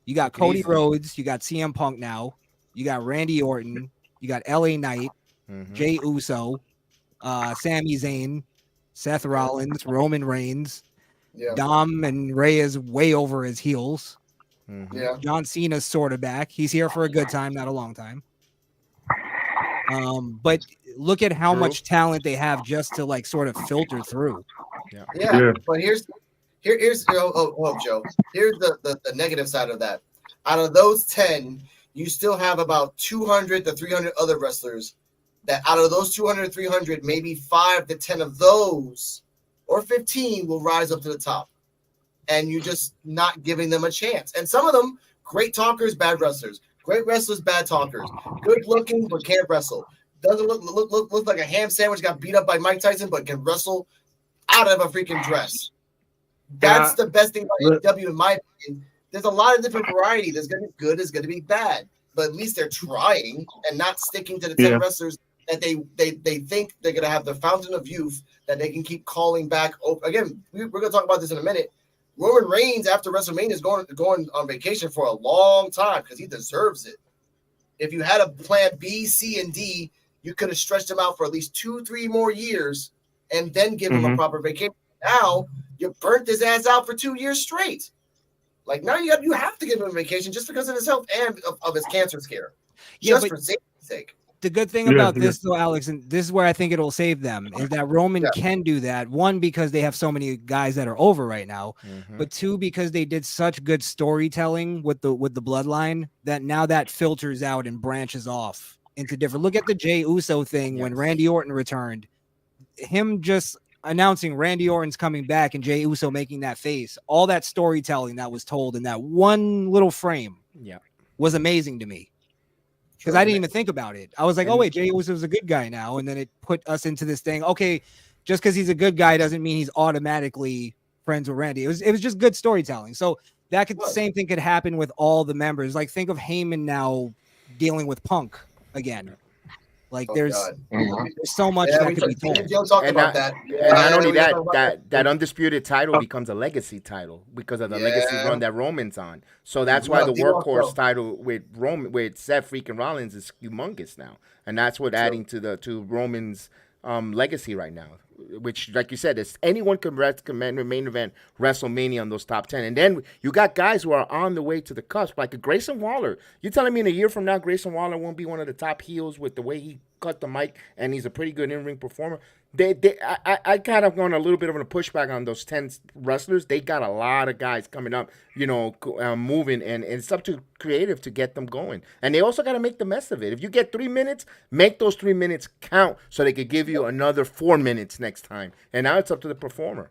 You got Cody Rhodes, you got CM Punk now, you got Randy Orton, you got LA Knight, Jey Uso, Sami Zayn, Seth Rollins, Roman Reigns. Dom and Rey is way over his heels. John Cena's sort of back. He's here for a good time, not a long time. But look at how much talent they have just to like sort of filter through. But here's Joe. Here's the negative side of that. Out of those 10, you still have about 200 to 300 other wrestlers that out of those 200, 300, maybe 5 to 10 of those or 15 will rise up to the top. And you're just not giving them a chance. And some of them, great talkers, bad wrestlers. Great wrestlers, bad talkers. Good looking, but can't wrestle. Doesn't look like a ham sandwich, got beat up by Mike Tyson, but can wrestle out of a freaking dress. That's the best thing about AEW, in my opinion. There's a lot of different variety. There's going to be good, there's going to be bad. But at least they're trying and not sticking to the 10 wrestlers that they think they're going to have the fountain of youth that they can keep calling back. Again, we're going to talk about this in a minute. Roman Reigns, after WrestleMania, is going on vacation for a long time because he deserves it. If you had a plan B, C, and D, you could have stretched him out for at least 2-3 more years and then give him a proper vacation. Now, you burnt his ass out for 2 years straight. Like, now you have to give him a vacation just because of his health and of his cancer scare. Just for safety's sake. The good thing about this, though, Alex, and this is where I think it'll save them, is that Roman can do that. One, because they have so many guys that are over right now, but two, because they did such good storytelling with the bloodline that now that filters out and branches off into different. Look at the Jey Uso thing when Randy Orton returned. Him just announcing Randy Orton's coming back and Jey Uso making that face. All that storytelling that was told in that one little frame was amazing to me. Because I didn't even think about it. I was like, oh, wait, Jey Uso's a good guy now. And then it put us into this thing. Okay, just because he's a good guy doesn't mean he's automatically friends with Randy. It was just good storytelling. So the same thing could happen with all the members. Like, think of Heyman now dealing with Punk again. Like, there's so much that could be told. And not only that undisputed title becomes a legacy title because of the legacy run that Roman's on. So that's why the workhorse title with Seth freaking Rollins is humongous now, and that's what adding to Roman's legacy right now. Which, like you said, is anyone can main event WrestleMania on those top 10. And then you got guys who are on the way to the cusp, like a Grayson Waller. You're telling me in a year from now, Grayson Waller won't be one of the top heels with the way he cut the mic, and he's a pretty good in-ring performer? I kind of gone a little bit of a pushback on those 10 wrestlers. They got a lot of guys coming up, moving, and it's up to creative to get them going. And they also got to make the mess of it. If you get 3 minutes, make those 3 minutes count so they could give you another 4 minutes next time. And now it's up to the performer.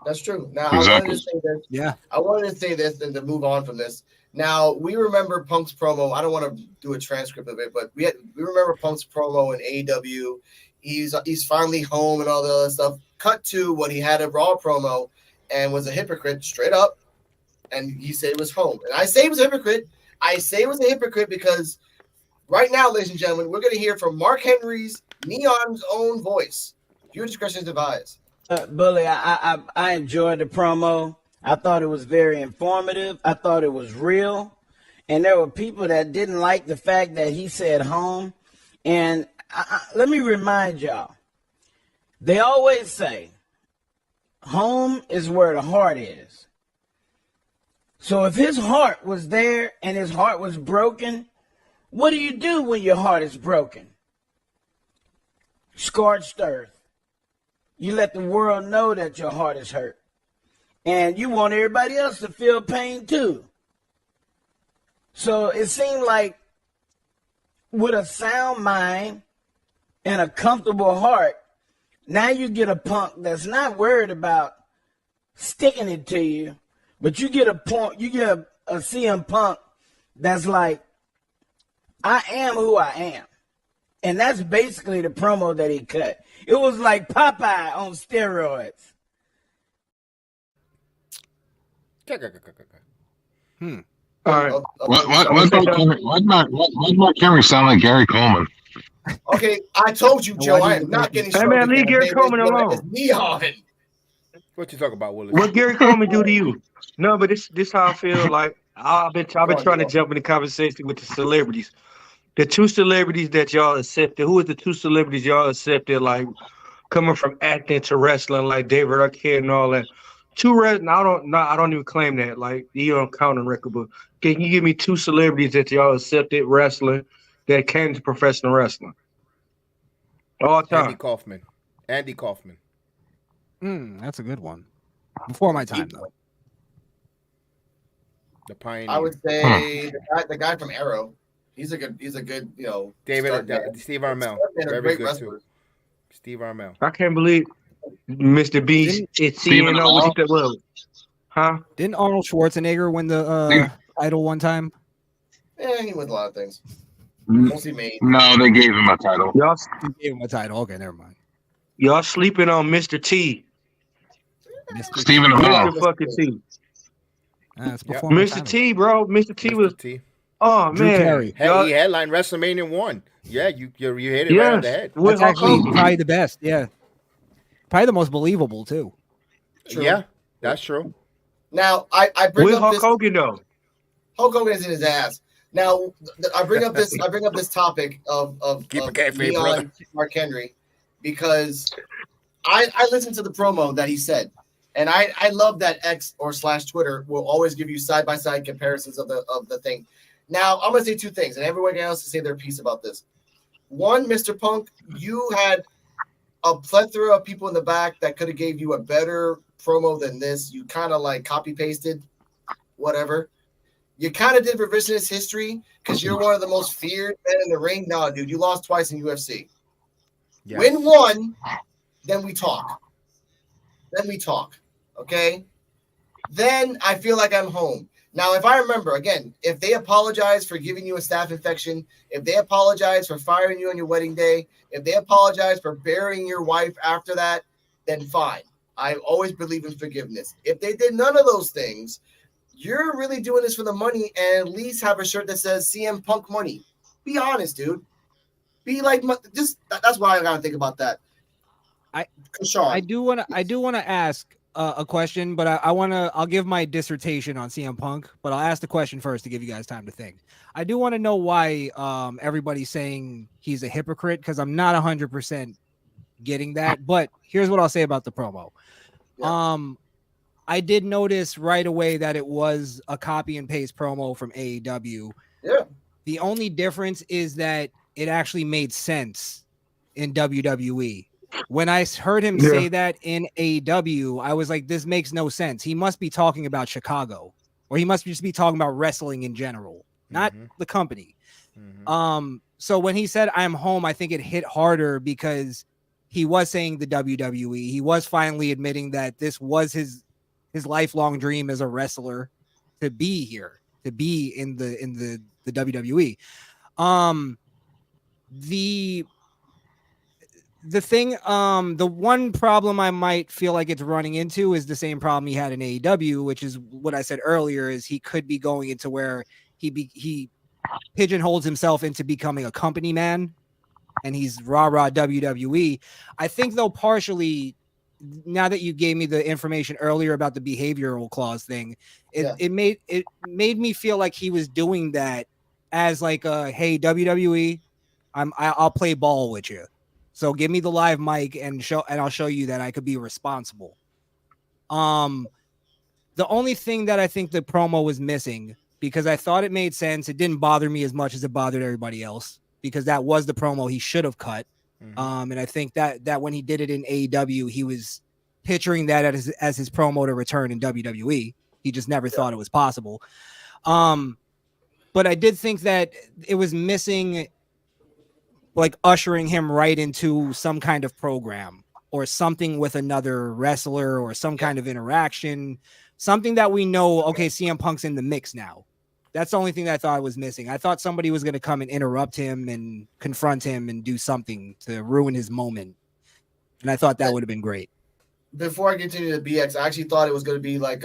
That's true. Now, I wanted to say this and to move on from this. Now, we remember Punk's promo. I don't want to do a transcript of it, but we remember Punk's promo in AEW. He's finally home and all the other stuff. Cut to when he had a Raw promo and was a hypocrite straight up, and he said it was home. And I say he was a hypocrite. I say it was a hypocrite because right now, ladies and gentlemen, we're going to hear from Mark Henry's Neon's own voice. Your discretion is advised. Bully, I enjoyed the promo. I thought it was very informative. I thought it was real. And there were people that didn't like the fact that he said home. And let me remind y'all, they always say home is where the heart is. So if his heart was there and his heart was broken, what do you do when your heart is broken? Scorched earth. You let the world know that your heart is hurt. And you want everybody else to feel pain too. So it seemed like with a sound mind and a comfortable heart, now you get a Punk that's not worried about sticking it to you, But you get a point, you get a CM Punk that's like, I am who I am. And that's basically the promo that he cut. It was like Popeye on steroids. All right. What Mark Henry sound like Gary Coleman? Okay, I told you, Joe, I am not getting Hey started. man, leave Gary Coleman alone. It's me on. What you talking about, Willis? What Gary Coleman do to you? No, but this how I feel. Like I've been trying to jump in the conversation with the celebrities. The two celebrities that y'all accepted. Who is the two celebrities y'all accepted? Like coming from acting to wrestling, like David Arquette and all that. I don't even claim that. Like you don't count on record, but can you give me two celebrities that y'all accepted wrestling that came to professional wrestling? All time. Andy Kaufman. That's a good one. Before my time, though. The pioneer. I would say the guy from Arrow. He's a good, Steve Armel. Very good too. Steve Armel. I can't believe Mr. B. It's Huh? Didn't Arnold Schwarzenegger win the title one time? Yeah, he wins a lot of things. Mostly made. No, they gave him a title. Y'all gave him a title. Okay, never mind. Y'all sleeping on Mr. T. Stephen Mr. fucking T. Mr. T, bro. Mr. T was. Oh Drew man, Carey. He headlined WrestleMania 1. Yeah, you hit it right on the head. That's actually probably the best. Yeah, probably the most believable too. True. Yeah, that's true. Now I bring up Hulk this. Hogan though. Hulk Hogan is in his ass. Now I bring up this topic of Neon Mark Henry because I listened to the promo that he said, and I love that X or / Twitter will always give you side by side comparisons of the thing. Now I'm gonna say two things, and everyone else to say their piece about this. One, Mr. Punk, you had a plethora of people in the back that could have gave you a better promo than this. You kind of like copy pasted, whatever. You kind of did revisionist history because you're one of the most feared men in the ring. No, dude, you lost twice in UFC. Yes. Win one, then we talk. Okay? Then I feel like I'm home. Now, if I remember, again, if they apologize for giving you a staph infection, if they apologize for firing you on your wedding day, if they apologize for burying your wife after that, then fine. I always believe in forgiveness. If they did none of those things, you're really doing this for the money, and at least have a shirt that says CM Punk money. Be honest, dude. Be like, just that's why I gotta think about that. I do want to ask a question, but I'll give my dissertation on CM Punk, but I'll ask the question first to give you guys time to think. I do want to know why everybody's saying he's a hypocrite, because I'm not 100% getting that. But here's what I'll say about the promo. Yeah. I did notice right away that it was a copy and paste promo from AEW. Yeah. The only difference is that it actually made sense in WWE. When I heard him say that in AEW, I was like, this makes no sense. He must be talking about Chicago, or he must just be talking about wrestling in general, not the company. So when he said I'm home, I think it hit harder because he was saying the WWE. He was finally admitting that this was his lifelong dream as a wrestler, to be here, to be in the WWE. The thing, the one problem I might feel like it's running into is the same problem he had in AEW, which is what I said earlier, is he could be going into where he pigeonholes himself into becoming a company man, and he's rah WWE. I think though, partially, now that you gave me the information earlier about the behavioral clause thing, it made me feel like he was doing that as like a, hey, WWE, I'll play ball with you. So give me the live mic and I'll show you that I could be responsible. The only thing that I think the promo was missing, because I thought it made sense, it didn't bother me as much as it bothered everybody else, because that was the promo he should have cut. And I think that when he did it in AEW, he was picturing that as his promo to return in WWE. He just never thought it was possible. But I did think that it was missing, like, ushering him right into some kind of program or something with another wrestler or some kind of interaction, something that we know. Okay, CM Punk's in the mix now. That's the only thing that I thought was missing. I thought somebody was going to come and interrupt him and confront him and do something to ruin his moment. And I thought that would have been great. Before I continue to BX, I actually thought it was going to be like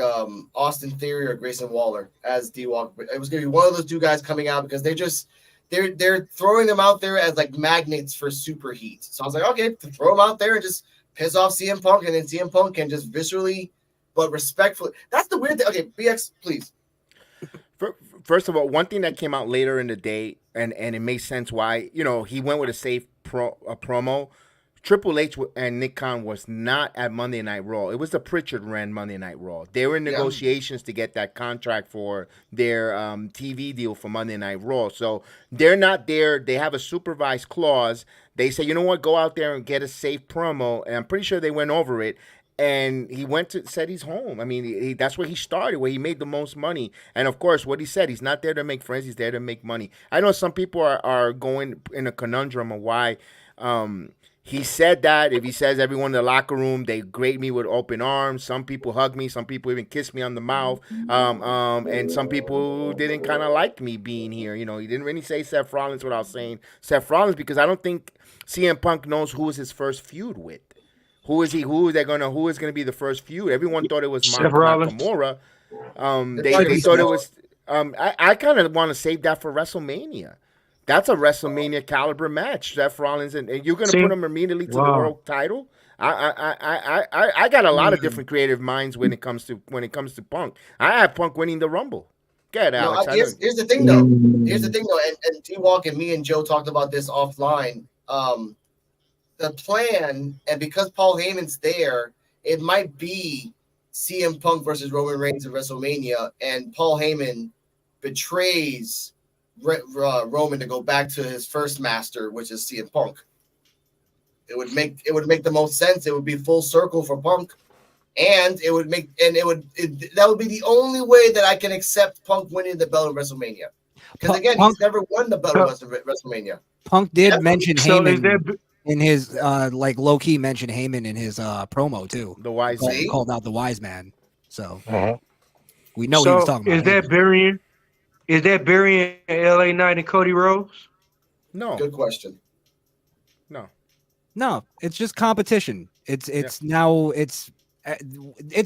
Austin Theory or Grayson Waller as D-Walk. It was going to be one of those two guys coming out because they're throwing them out there as like magnets for super heat. So I was like, okay, throw them out there and just piss off CM Punk, and then CM Punk can just viscerally but respectfully. That's the weird thing. Okay, BX, please. First of all, one thing that came out later in the day, and it makes sense why, he went with a safe promo. Triple H and Nick Khan was not at Monday Night Raw. It was the Pritchard ran Monday Night Raw. They were in negotiations to get that contract for their TV deal for Monday Night Raw. So they're not there. They have a supervised clause. They say, you know what, go out there and get a safe promo. And I'm pretty sure they went over it. And he said he's home. I mean, that's where he started, where he made the most money. And, of course, what he said, he's not there to make friends. He's there to make money. I know some people are going in a conundrum of why he said that. If he says everyone in the locker room, they greet me with open arms. Some people hug me. Some people even kiss me on the mouth. And some people didn't kind of like me being here. He didn't really say Seth Rollins without saying Seth Rollins because I don't think CM Punk knows who is his first feud with. Who is he? Who is going to be the first feud? Everyone thought it was Nakamura. They thought it was. I kind of want to save that for WrestleMania. That's a WrestleMania caliber match. Seth Rollins and you're going to put him immediately to the world title. I got a lot of different creative minds when it comes to Punk. I have Punk winning the Rumble. Get Alex. Here's the thing though. And T-Walk and me and Joe talked about this offline. The plan, and because Paul Heyman's there, it might be CM Punk versus Roman Reigns at WrestleMania, and Paul Heyman betrays Roman to go back to his first master, which is CM Punk. It would make the most sense. It would be full circle for Punk, and that would be the only way that I can accept Punk winning the belt at WrestleMania. Because again, he's never won the belt at WrestleMania. Punk did mention Heyman. In his low key mentioned Heyman in his promo too. The wise called out the wise man. So we know he was talking about. Is that burying LA Knight and Cody Rhodes? No. Good question. No, it's just competition. It's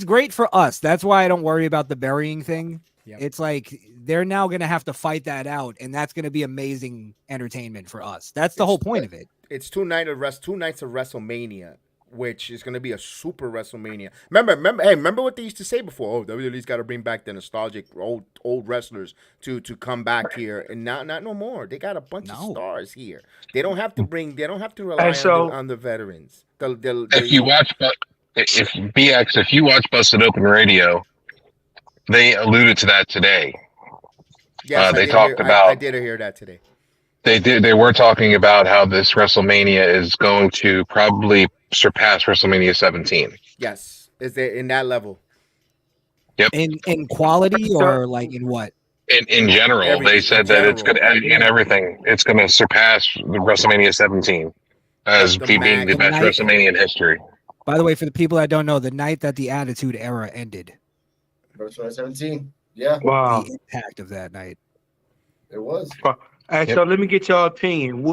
great for us. That's why I don't worry about the burying thing. Yep. It's like they're now going to have to fight that out, and that's going to be amazing entertainment for us. That's the whole point of it. It's two nights of WrestleMania, which is going to be a super WrestleMania. Remember what they used to say before? Oh, WWE's got to bring back the nostalgic old wrestlers to come back here, and not no more. They got a bunch of stars here. They don't have to rely on the veterans. If you watch Busted Open Radio, they alluded to that today. Yes, they talked about. I did hear that today. They were talking about how this WrestleMania is going to probably surpass WrestleMania 17. Yes, is it in that level? Yep. In quality or like in what? In general, they said that it's going to in everything. It's going to surpass the WrestleMania 17 as being the best WrestleMania in history. By the way, for the people that don't know, the night that the Attitude Era ended. WrestleMania 17. Yeah. Wow. The impact of that night. It was. So let me get your opinion.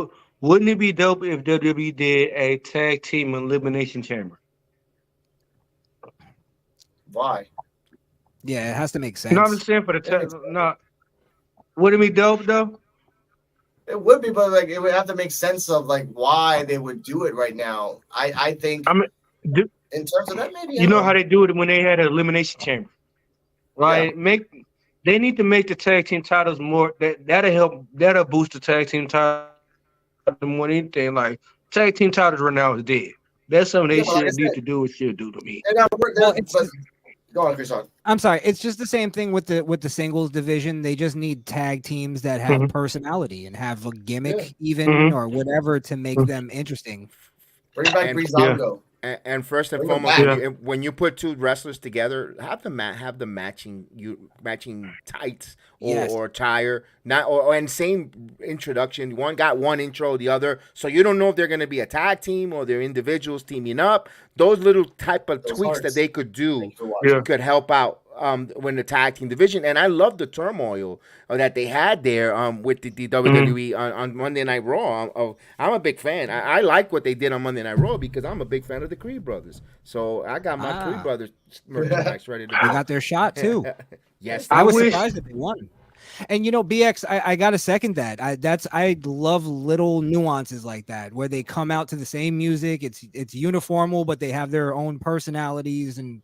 Wouldn't it be dope if WWE did a tag team elimination chamber? Why? Yeah, it has to make sense. No, I'm saying for the tag. No, wouldn't it be dope though? It would be, but like it would have to make sense of like why they would do it right now. I think. In terms of that, maybe you know how they do it when they had an elimination chamber, right? Yeah. They need to make the tag team titles more. That'll help. That'll boost the tag team title more than anything. Like tag team titles right now is dead. That's something they should need to do. It should do to me. Go on, Chris. I'm sorry. It's just the same thing with the singles division. They just need tag teams that have personality and have a gimmick, or whatever, to make them interesting. Bring back Breezango. And first and foremost, when you put two wrestlers together, have the matching tights or attire, and same introduction. One got one intro, the other, so you don't know if they're going to be a tag team or they're individuals teaming up. Those little type of tweaks that they could do could help out when the tag team division, and I love the turmoil that they had there with the WWE on Monday Night Raw. I'm a big fan. I like what they did on Monday Night Raw because I'm a big fan of the Creed brothers. So I got my Creed brothers merchandise ready to go. They got their shot too. Yes, I was wish- surprised that they won. And BX, I gotta second that. I love little nuances like that where they come out to the same music. It's uniformal, but they have their own personalities. And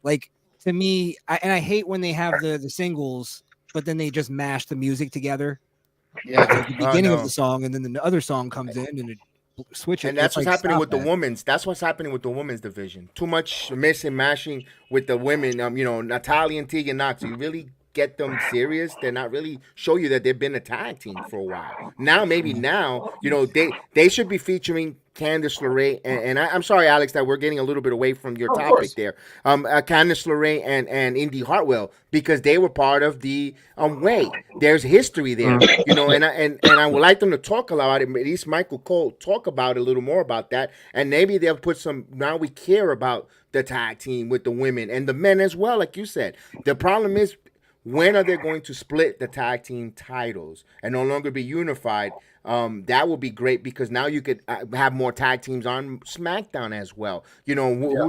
like to me, I hate when they have the singles, but then they just mash the music together. Yeah. At the beginning of no. the song, and then the other song comes in and it switches. And that's It's what's like, happening stop with the that. women's. That's what's happening with the women's division. Too much miss and mashing with the women. Natalia and Tegan Knox. You really get them serious. They're not really show you that they've been a tag team for a while. Now, maybe now, they should be featuring Candice LeRae. And I'm sorry, Alex, that we're getting a little bit away from your Of topic course. there. Candice LeRae and Indy Hartwell, because they were part of the way. There's history there, and I would like them to talk about it. At least Michael Cole talk about it a little more about that, and maybe they'll put some. Now we care about the tag team with the women and the men as well, like you said. The problem is, when are they going to split the tag team titles and no longer be unified? That would be great because now you could have more tag teams on SmackDown as well. Who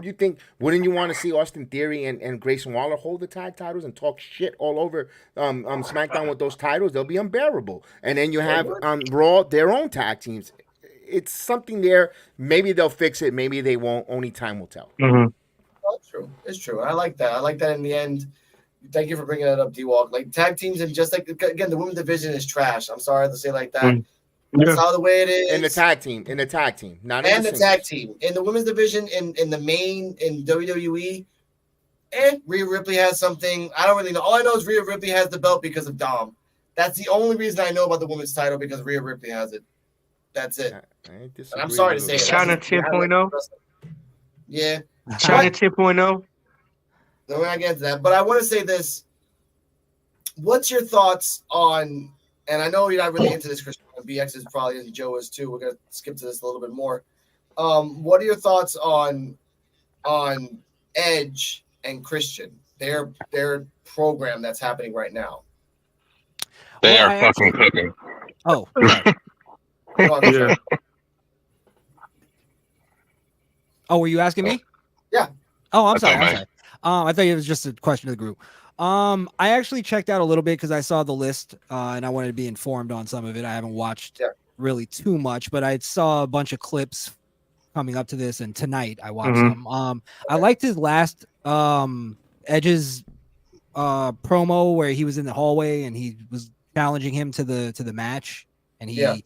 do you think? Wouldn't you want to see Austin Theory and Grayson Waller hold the tag titles and talk shit all over SmackDown with those titles? They'll be unbearable. And then you have Raw their own tag teams. It's something there. Maybe they'll fix it. Maybe they won't. Only time will tell. Oh, true. It's true. I like that. I like that in the end. Thank you for bringing that up, D-Walk. Like tag teams and just like again, the women's division is trash. I'm sorry to say like that. That's how the way it is. In the tag team, not in and the tag team in the women's division in the main in WWE. Rhea Ripley has something. I don't really know. All I know is Rhea Ripley has the belt because of Dom. That's the only reason I know about the women's title because Rhea Ripley has it. That's it. And I'm sorry to say it. China 10.0. Yeah. China 10.0. No, we're not getting to that. But I want to say this. What's your thoughts on, and I know you're not really into this, Christian, BX is probably, as Joe is too. We're going to skip to this a little bit more. What are your thoughts on Edge and Christian, their program that's happening right now? They are fucking cooking. Oh, Yeah. oh, were you asking me? Yeah. Oh, I'm That's sorry. all I'm right. sorry. I thought it was just a question of the group. I actually checked out a little bit because I saw the list and I wanted to be informed on some of it. I haven't watched really too much, but I saw a bunch of clips coming up to this, and tonight I watched them. I liked his last Edge's promo where he was in the hallway and he was challenging him to the match, and he.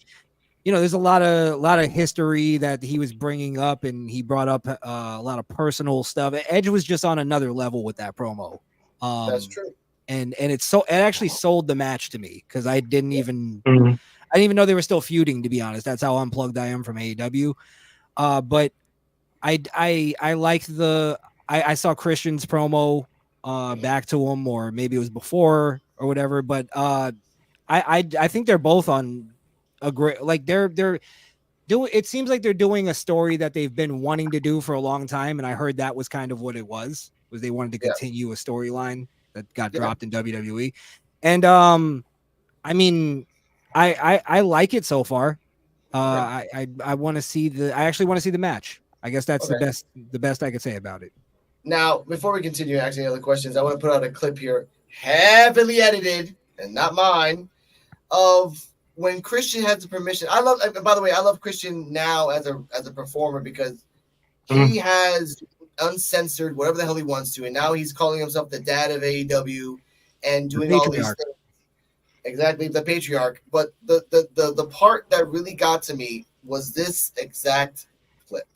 There's a lot of history that he was bringing up, and he brought up a lot of personal stuff. Edge was just on another level with that promo. That's true. And it actually sold the match to me because I didn't even know they were still feuding, to be honest. That's how unplugged I am from AEW. But I like I saw Christian's promo back to him, or maybe it was before or whatever. But I think they're both on a great, like they're doing, it seems like they're doing a story that they've been wanting to do for a long time, and I heard that was kind of what it was they wanted to continue a storyline that got dropped in WWE. And I mean, I like it so far. I want to see I actually want to see the match. I guess that's the best I could say about it. Now, before we continue asking other questions, I want to put out a clip here, heavily edited and not mine, of when Christian has the permission. By the way, I love Christian now as a performer because he has uncensored whatever the hell he wants to, and now he's calling himself the dad of AEW and doing all these things. Exactly, the patriarch. But the part that really got to me was this exact clip.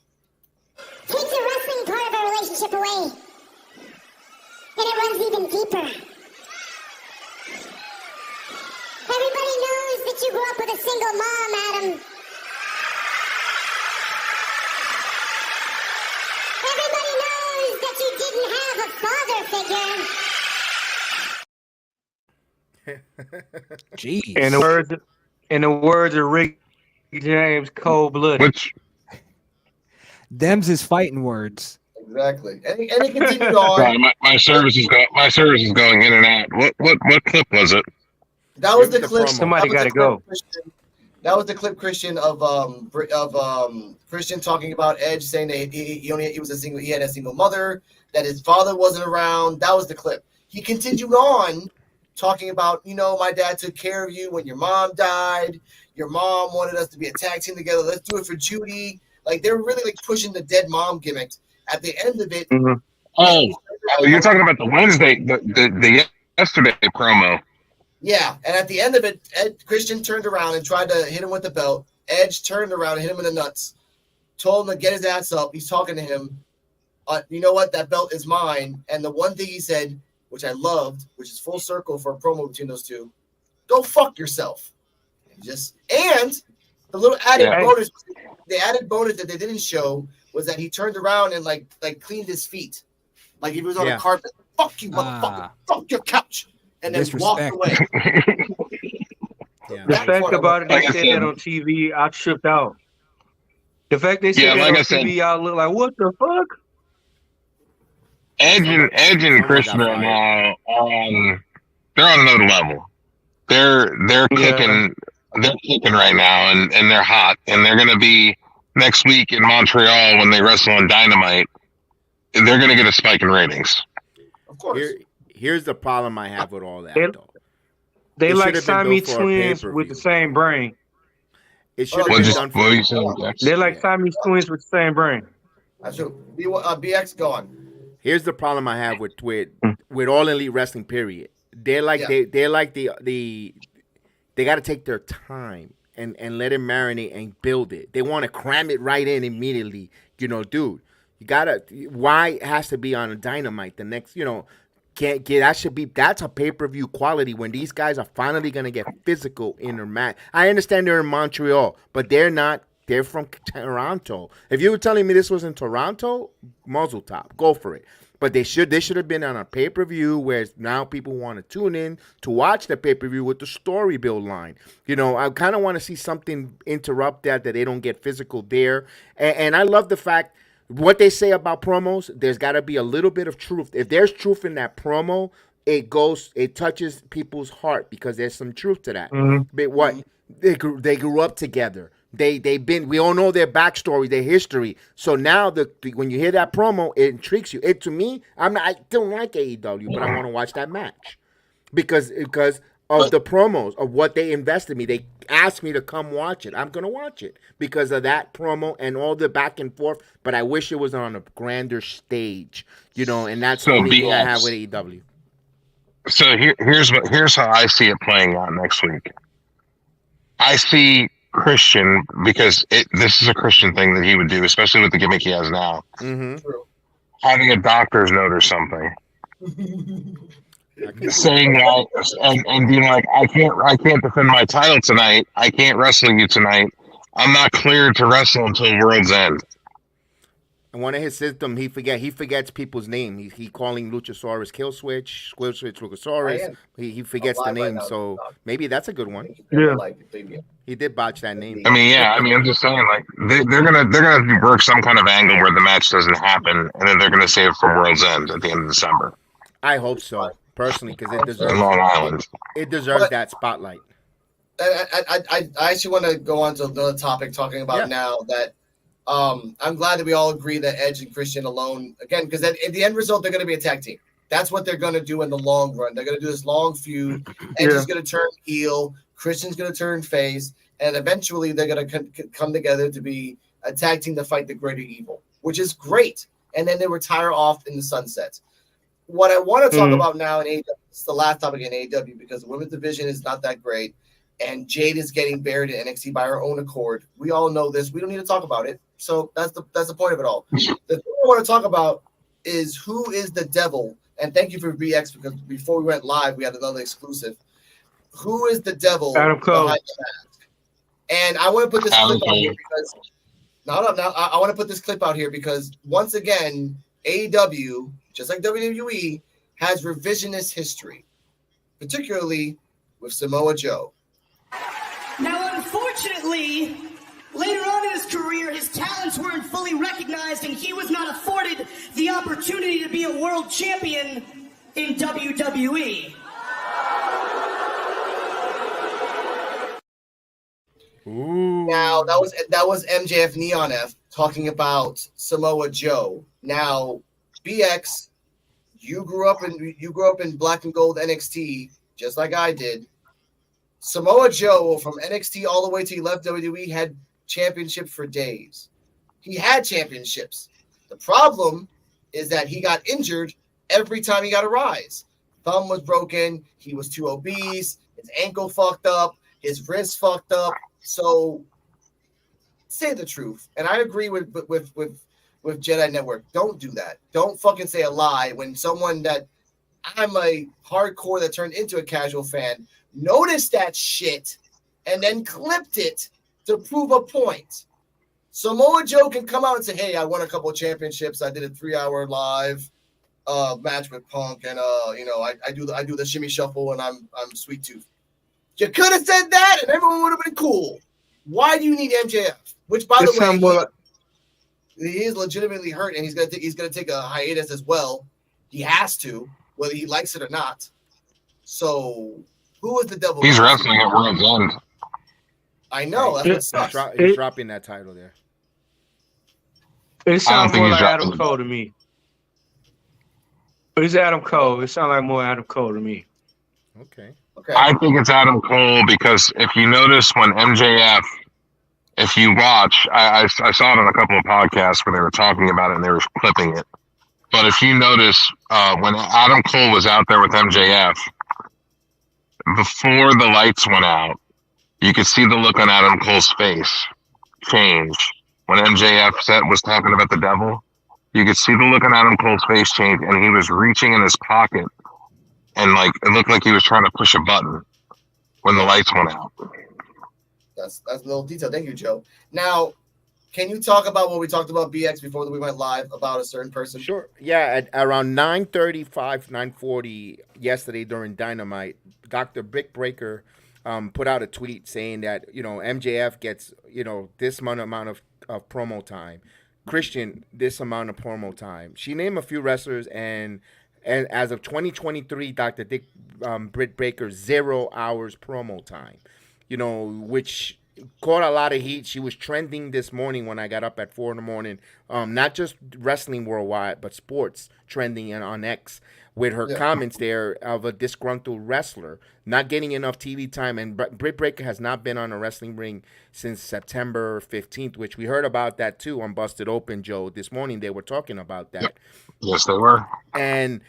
Take the wrestling part of our relationship away, and it runs even deeper. Everybody knows that you grew up with a single mom, Adam. Everybody knows that you didn't have a father figure. Jeez. In the words of Rick James, cold blooded. Which Them's his fighting words. Exactly. And it continued on. Sorry, my service is going in and out. What clip was it? That was It the was the clip. promo. Somebody got to go. That was the clip, Christian, of Christian talking about Edge saying that he had a single mother, that his father wasn't around. That was the clip. He continued on talking about, my dad took care of you when your mom died. Your mom wanted us to be a tag team together. Let's do it for Judy. Like, they're really like pushing the dead mom gimmick. At the end of it, Oh, you're talking about the Wednesday, the yesterday promo. yeah. And at the end of it, Christian turned around and tried to hit him with the belt. Edge turned around and hit him in the nuts. Told him to get his ass up. He's talking to him. You know what? That belt is mine. And the one thing he said, which I loved, which is full circle for a promo between those two, go fuck yourself. And the little added bonus, the added bonus that they didn't show was that he turned around and like cleaned his feet. Like if he was on a carpet. Fuck you, motherfucker. Fuck your couch. And then walked away. The fact about it, they said that on TV, I tripped out. The fact they said that on TV, I look like, what the fuck? Edge and Christian are now they're on another level. They're kicking right now, and they're hot, and they're gonna be next week in Montreal when they wrestle on Dynamite. They're gonna get a spike in ratings. Of course. Here's the problem I have with all that, though. They like Siamese twins with the same brain. It should have been done for They're like Siamese twins with the same brain. BX, go on. Here's the problem I have with All Elite Wrestling. Period. They're like they got to take their time and let it marinate and build it. They want to cram it right in immediately. Dude, you gotta. Why it has to be on a Dynamite? The next, can't get that's a pay-per-view quality when these guys are finally gonna get physical in their match. I understand they're in Montreal, but they're not. They're from Toronto. If you were telling me this was in Toronto, muzzle top, go for it. But they should have been on a pay-per-view where now people want to tune in to watch the pay-per-view with the story build line. I kind of want to see something interrupt that they don't get physical there. And I love the fact what they say about promos, there's got to be a little bit of truth. If there's truth in that promo, it touches people's heart because there's some truth to that. But what they grew up together. We all know their backstory, their history. So now when you hear that promo, it intrigues you. To me, I don't like AEW, but I want to watch that match because of the promos, of what they invested in me. They asked me to come watch it. I'm going to watch it because of that promo and all the back and forth, but I wish it was on a grander stage, and that's the only thing I have with AEW. So here's how I see it playing out next week. I see Christian, because this is a Christian thing that he would do, especially with the gimmick he has now. Having a doctor's note or something. Saying that and being like, I can't defend my title tonight. I can't wrestle you tonight. I'm not cleared to wrestle until World's End. And one of his symptoms, he forgets people's name. He calling Luchasaurus Kill Switch Luchasaurus. He forgets the name. So maybe that's a good one. Yeah. He did botch that name. I'm just saying, like they're gonna work some kind of angle where the match doesn't happen, and then they're gonna save it for World's End at the end of December. I hope so. Personally, because it deserves Long Island. It deserves that spotlight. I actually want to go on to another topic talking about now that I'm glad that we all agree that Edge and Christian alone, again, because at the end result, they're going to be a tag team. That's what they're going to do in the long run. They're going to do this long feud. Edge is going to turn heel. Christian's going to turn face. And eventually, they're going to come together to be a tag team to fight the greater evil, which is great. And then they retire off in the sunset. What I want to talk about now in AEW, it's the last topic in AEW because the women's division is not that great, and Jade is getting buried in NXT by her own accord. We all know this. We don't need to talk about it. So that's the point of it all. The thing I want to talk about is who is the devil. And thank you for BX because before we went live, we had another exclusive. Who is the devil Adam Cole behind the mask? And I want to put this clip out here because I want to put this clip out here because once again, AEW, just like WWE, has revisionist history, particularly with Samoa Joe. Now, unfortunately, later on in his career, his talents weren't fully recognized and he was not afforded the opportunity to be a world champion in WWE. Ooh. Now that was MJF Neon F talking about Samoa Joe. Now, BX, you grew up in black and gold NXT just like I did. Samoa Joe from NXT all the way till he left WWE had championships for days. He had championships. The problem is that he got injured every time he got a rise. Thumb was broken. He was too obese. His ankle fucked up. His wrist fucked up. So say the truth. And I agree with Jedi Network. Don't do that. Don't fucking say a lie when someone that I'm a hardcore that turned into a casual fan noticed that shit and then clipped it to prove a point. Samoa Joe can come out and say, hey, I won a couple of championships. I did a 3-hour live match with Punk, and I do the shimmy shuffle, and I'm Sweet Tooth. You could have said that, and everyone would have been cool. Why do you need MJF? Which, by the way, he is legitimately hurt, and he's gonna take a hiatus as well. He has to, whether he likes it or not. So, who is the devil? He's wrestling at World's End. I know. That's what sucks. He's dropping that title there. It sounds more like Adam Cole to me. It's Adam Cole. It sounds like more Adam Cole to me. Okay. I think it's Adam Cole because if you notice when MJF, if you watch, I saw it on a couple of podcasts where they were talking about it and they were clipping it. But if you notice, when Adam Cole was out there with MJF, before the lights went out, you could see the look on Adam Cole's face change. When MJF was talking about the devil, you could see the look on Adam Cole's face change, and he was reaching in his pocket, and like it looked like he was trying to push a button when the lights went out. That's a little detail. Thank you, Joe. Now, can you talk about what we talked about BX before we went live about a certain person? Sure. Yeah, at around 9:35, 9:40 yesterday during Dynamite, Dr. Brick Breaker put out a tweet saying that, MJF gets, this amount of promo time. Christian, this amount of promo time. She named a few wrestlers, and as of 2023, Dr. Britt Baker, 0 hours promo time, which caught a lot of heat. She was trending this morning when I got up at 4 a.m. Not just wrestling worldwide, but sports trending on X with her comments there of a disgruntled wrestler not getting enough TV time. And Britt Baker has not been on a wrestling ring since September 15th, which we heard about that too on Busted Open, Joe. This morning they were talking about that. Yes, they were. And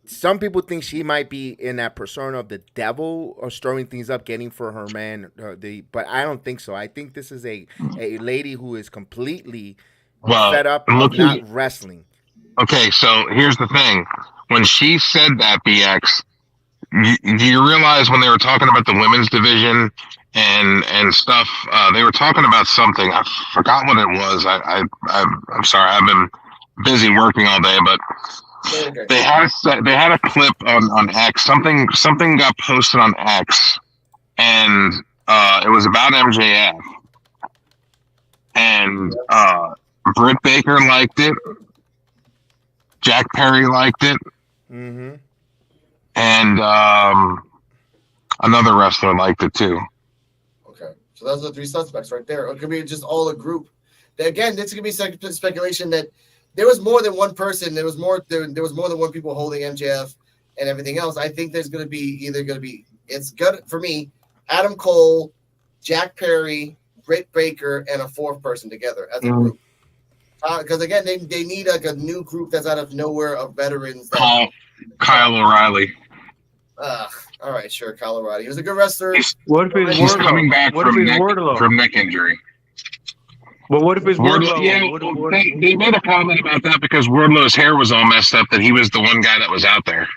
some people think she might be in that persona of the devil or stirring things up, getting for her man. But I don't think so. I think this is a lady who is completely set up of not wrestling. Okay, so here's the thing. When she said that, BX, do you realize when they were talking about the women's division and stuff, they were talking about something. I forgot what it was. I'm sorry. I've been busy working all day, but they had a clip on X. Something got posted on X, and it was about MJF. And Britt Baker liked it. Jack Perry liked it. Mm-hmm. And another wrestler liked it too. Okay, so those are the 3 suspects right there. It could be just all a group. Again, this could be speculation that there was more than one person. There was more than one people holding MJF and everything else. I think there's going to be it's good for me, Adam Cole, Jack Perry, Britt Baker, and a 4th person together as a group. Because again, they need like a new group that's out of nowhere of veterans. Kyle O'Reilly. All right, sure, Kyle O'Reilly. He was a good wrestler. He's coming back from neck injury. Well, what if it's Wardlow? Yeah, they made a comment about that because Wardlow's hair was all messed up, that he was the one guy that was out there.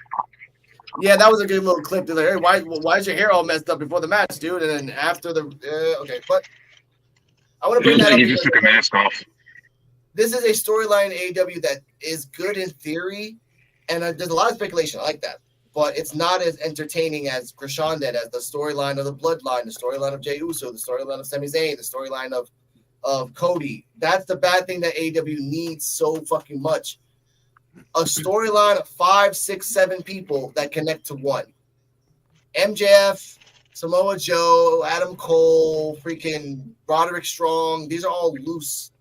Yeah, that was a good little clip. They're like, hey, why is your hair all messed up before the match, dude? And then after the okay, but I want to bring that up. He just took a mask off. This is a storyline in AEW that is good in theory, and there's a lot of speculation. I like that, but it's not as entertaining as Krishan did, as the storyline of the Bloodline, the storyline of Jey Uso, the storyline of Sami Zayn, the storyline of of Cody. That's the bad thing that AEW needs so fucking much. A storyline of 5, 6, 7 people that connect to one. MJF, Samoa Joe, Adam Cole, freaking Roderick Strong. These are all loose,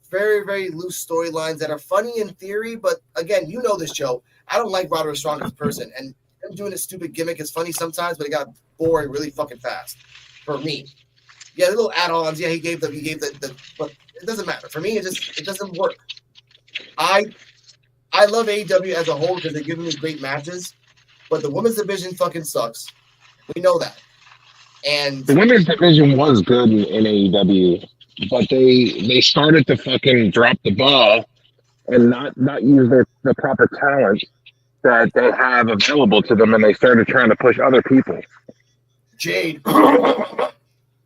very, very loose storylines that are funny in theory. But again, you know this, Joe. I don't like Roderick Strong as a person. And him doing his stupid gimmick is funny sometimes, but it got boring really fucking fast for me. Yeah, the little add-ons. Yeah, he gave the but it doesn't matter. For me, it doesn't work. I love AEW as a whole because they're giving me great matches, but the women's division fucking sucks. We know that. And the women's division was good in AEW, but they started to fucking drop the ball and not use the proper talent that they have available to them, and they started trying to push other people. Jade.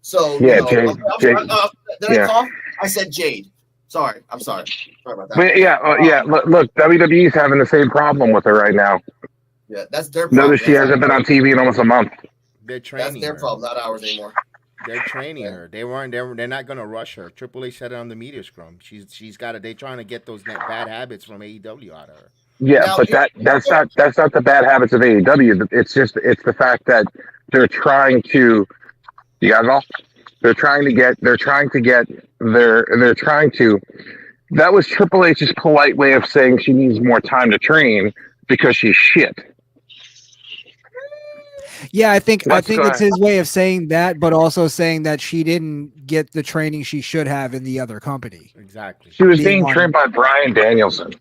So yeah, Jade. Jade. Did I cough? I said Jade. Sorry, I'm sorry. Sorry about that. But yeah. Look, WWE's having the same problem with her right now. Yeah, that's their problem. Notice she hasn't been on TV in almost a month. They're training. That's their problem, not ours anymore. They're training her. They're not gonna rush her. Triple H said it on the media scrum. She's got it. They're trying to get those bad habits from AEW out of her. Yeah, now, but that's not the bad habits of AEW. It's the fact that they're trying to. You guys all? They're trying to. That was Triple H's polite way of saying she needs more time to train because she's shit. Yeah, I think it's his way of saying that, but also saying that she didn't get the training she should have in the other company. Exactly. She was being trained by Bryan Danielson.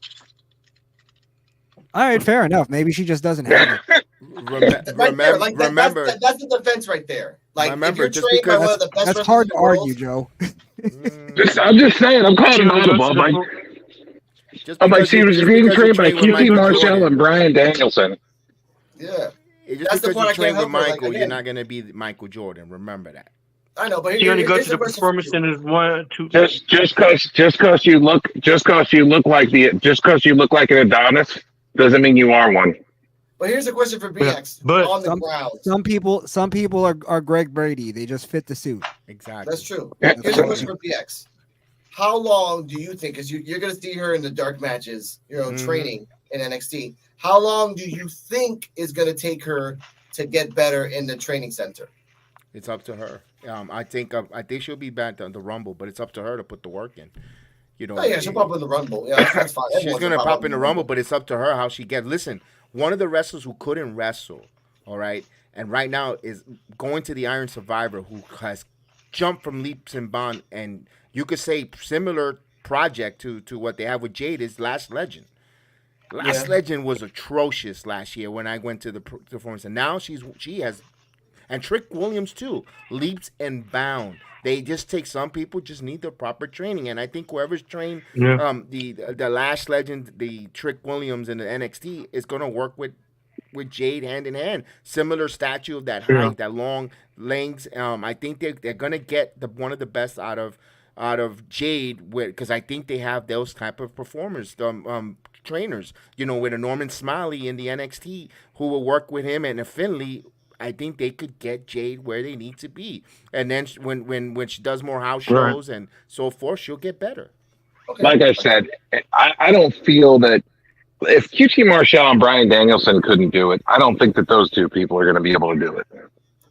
All right, fair enough. Maybe she just doesn't have it. Remember, that's the defense right there. Like, remember, if you're trained by one of the best, that's hard to argue, Joe. I'm just saying. I'm calling him audible. I'm like, she was being trained by QT Marshall and Bryan Danielson. Yeah. Just because you train with Michael, you're not going to be Michael Jordan. Remember that. I know, but he only goes to the performance centers 1, 2. Just because you look like an Adonis doesn't mean you are one. But here's a question for BX. But on the ground, some people are Greg Brady. They just fit the suit. Exactly. That's true. Here's a question for BX. How long do you think? Because you're going to see her in the dark matches, training in NXT. How long do you think is going to take her to get better in the training center? It's up to her. I think she'll be back on the Rumble, but it's up to her to put the work in. She'll pop in the Rumble. Yeah, that's fine. She's going to pop in the Rumble, but it's up to her how she gets. Listen, one of the wrestlers who couldn't wrestle, all right, and right now is going to the Iron Survivor, who has jumped from leaps and bounds, and you could say similar project to what they have with Jade is Last Legend. Last Legend was atrocious last year when I went to the performance, and now she has, and Trick Williams too, leaps and bounds. They just take some people just need the proper training, and I think whoever's trained the Last Legend, the Trick Williams, and the NXT is going to work with Jade hand in hand. Similar statue of that height, that long legs. I think they're going to get one of the best out of Jade because I think they have those type of performers. Trainers, with a Norman Smiley in the NXT who will work with him, and a Finley, I think they could get Jade where they need to be. And then when she does more house shows and so forth, she'll get better. Okay. Like I said, I don't feel that if QT Marshall and Bryan Danielson couldn't do it, I don't think that those two people are going to be able to do it.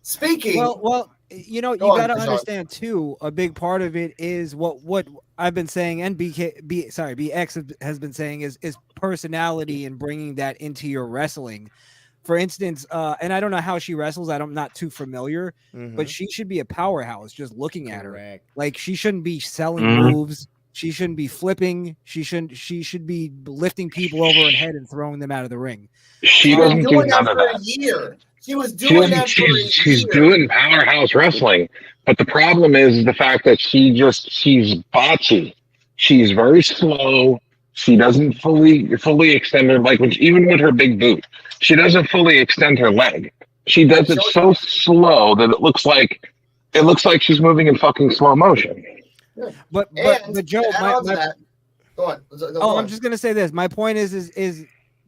Speaking. Well, you got to understand too. A big part of it is what I've been saying, and BX has been saying is personality and bringing that into your wrestling. For instance, and I don't know how she wrestles. I'm not too familiar, but she should be a powerhouse. Just looking at her, like she shouldn't be selling moves. She shouldn't be flipping. She should be lifting people over her head and throwing them out of the ring. She doesn't do none of that. She was doing that for a year. She's doing powerhouse wrestling, but the problem is the fact that she's botchy. She's very slow. She doesn't fully extend her, even with her big boot. She doesn't fully extend her leg. She does it so slow that it looks like she's moving in fucking slow motion. But Joe, go on. I'm just gonna say this. My point is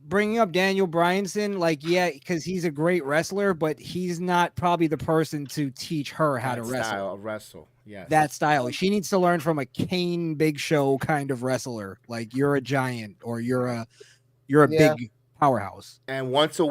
bringing up Daniel Bryanson, because he's a great wrestler, but he's not probably the person to teach her how to wrestle. Style of wrestle. that style. She needs to learn from a Kane Big Show kind of wrestler. Like you're a giant or you're a big powerhouse. And once a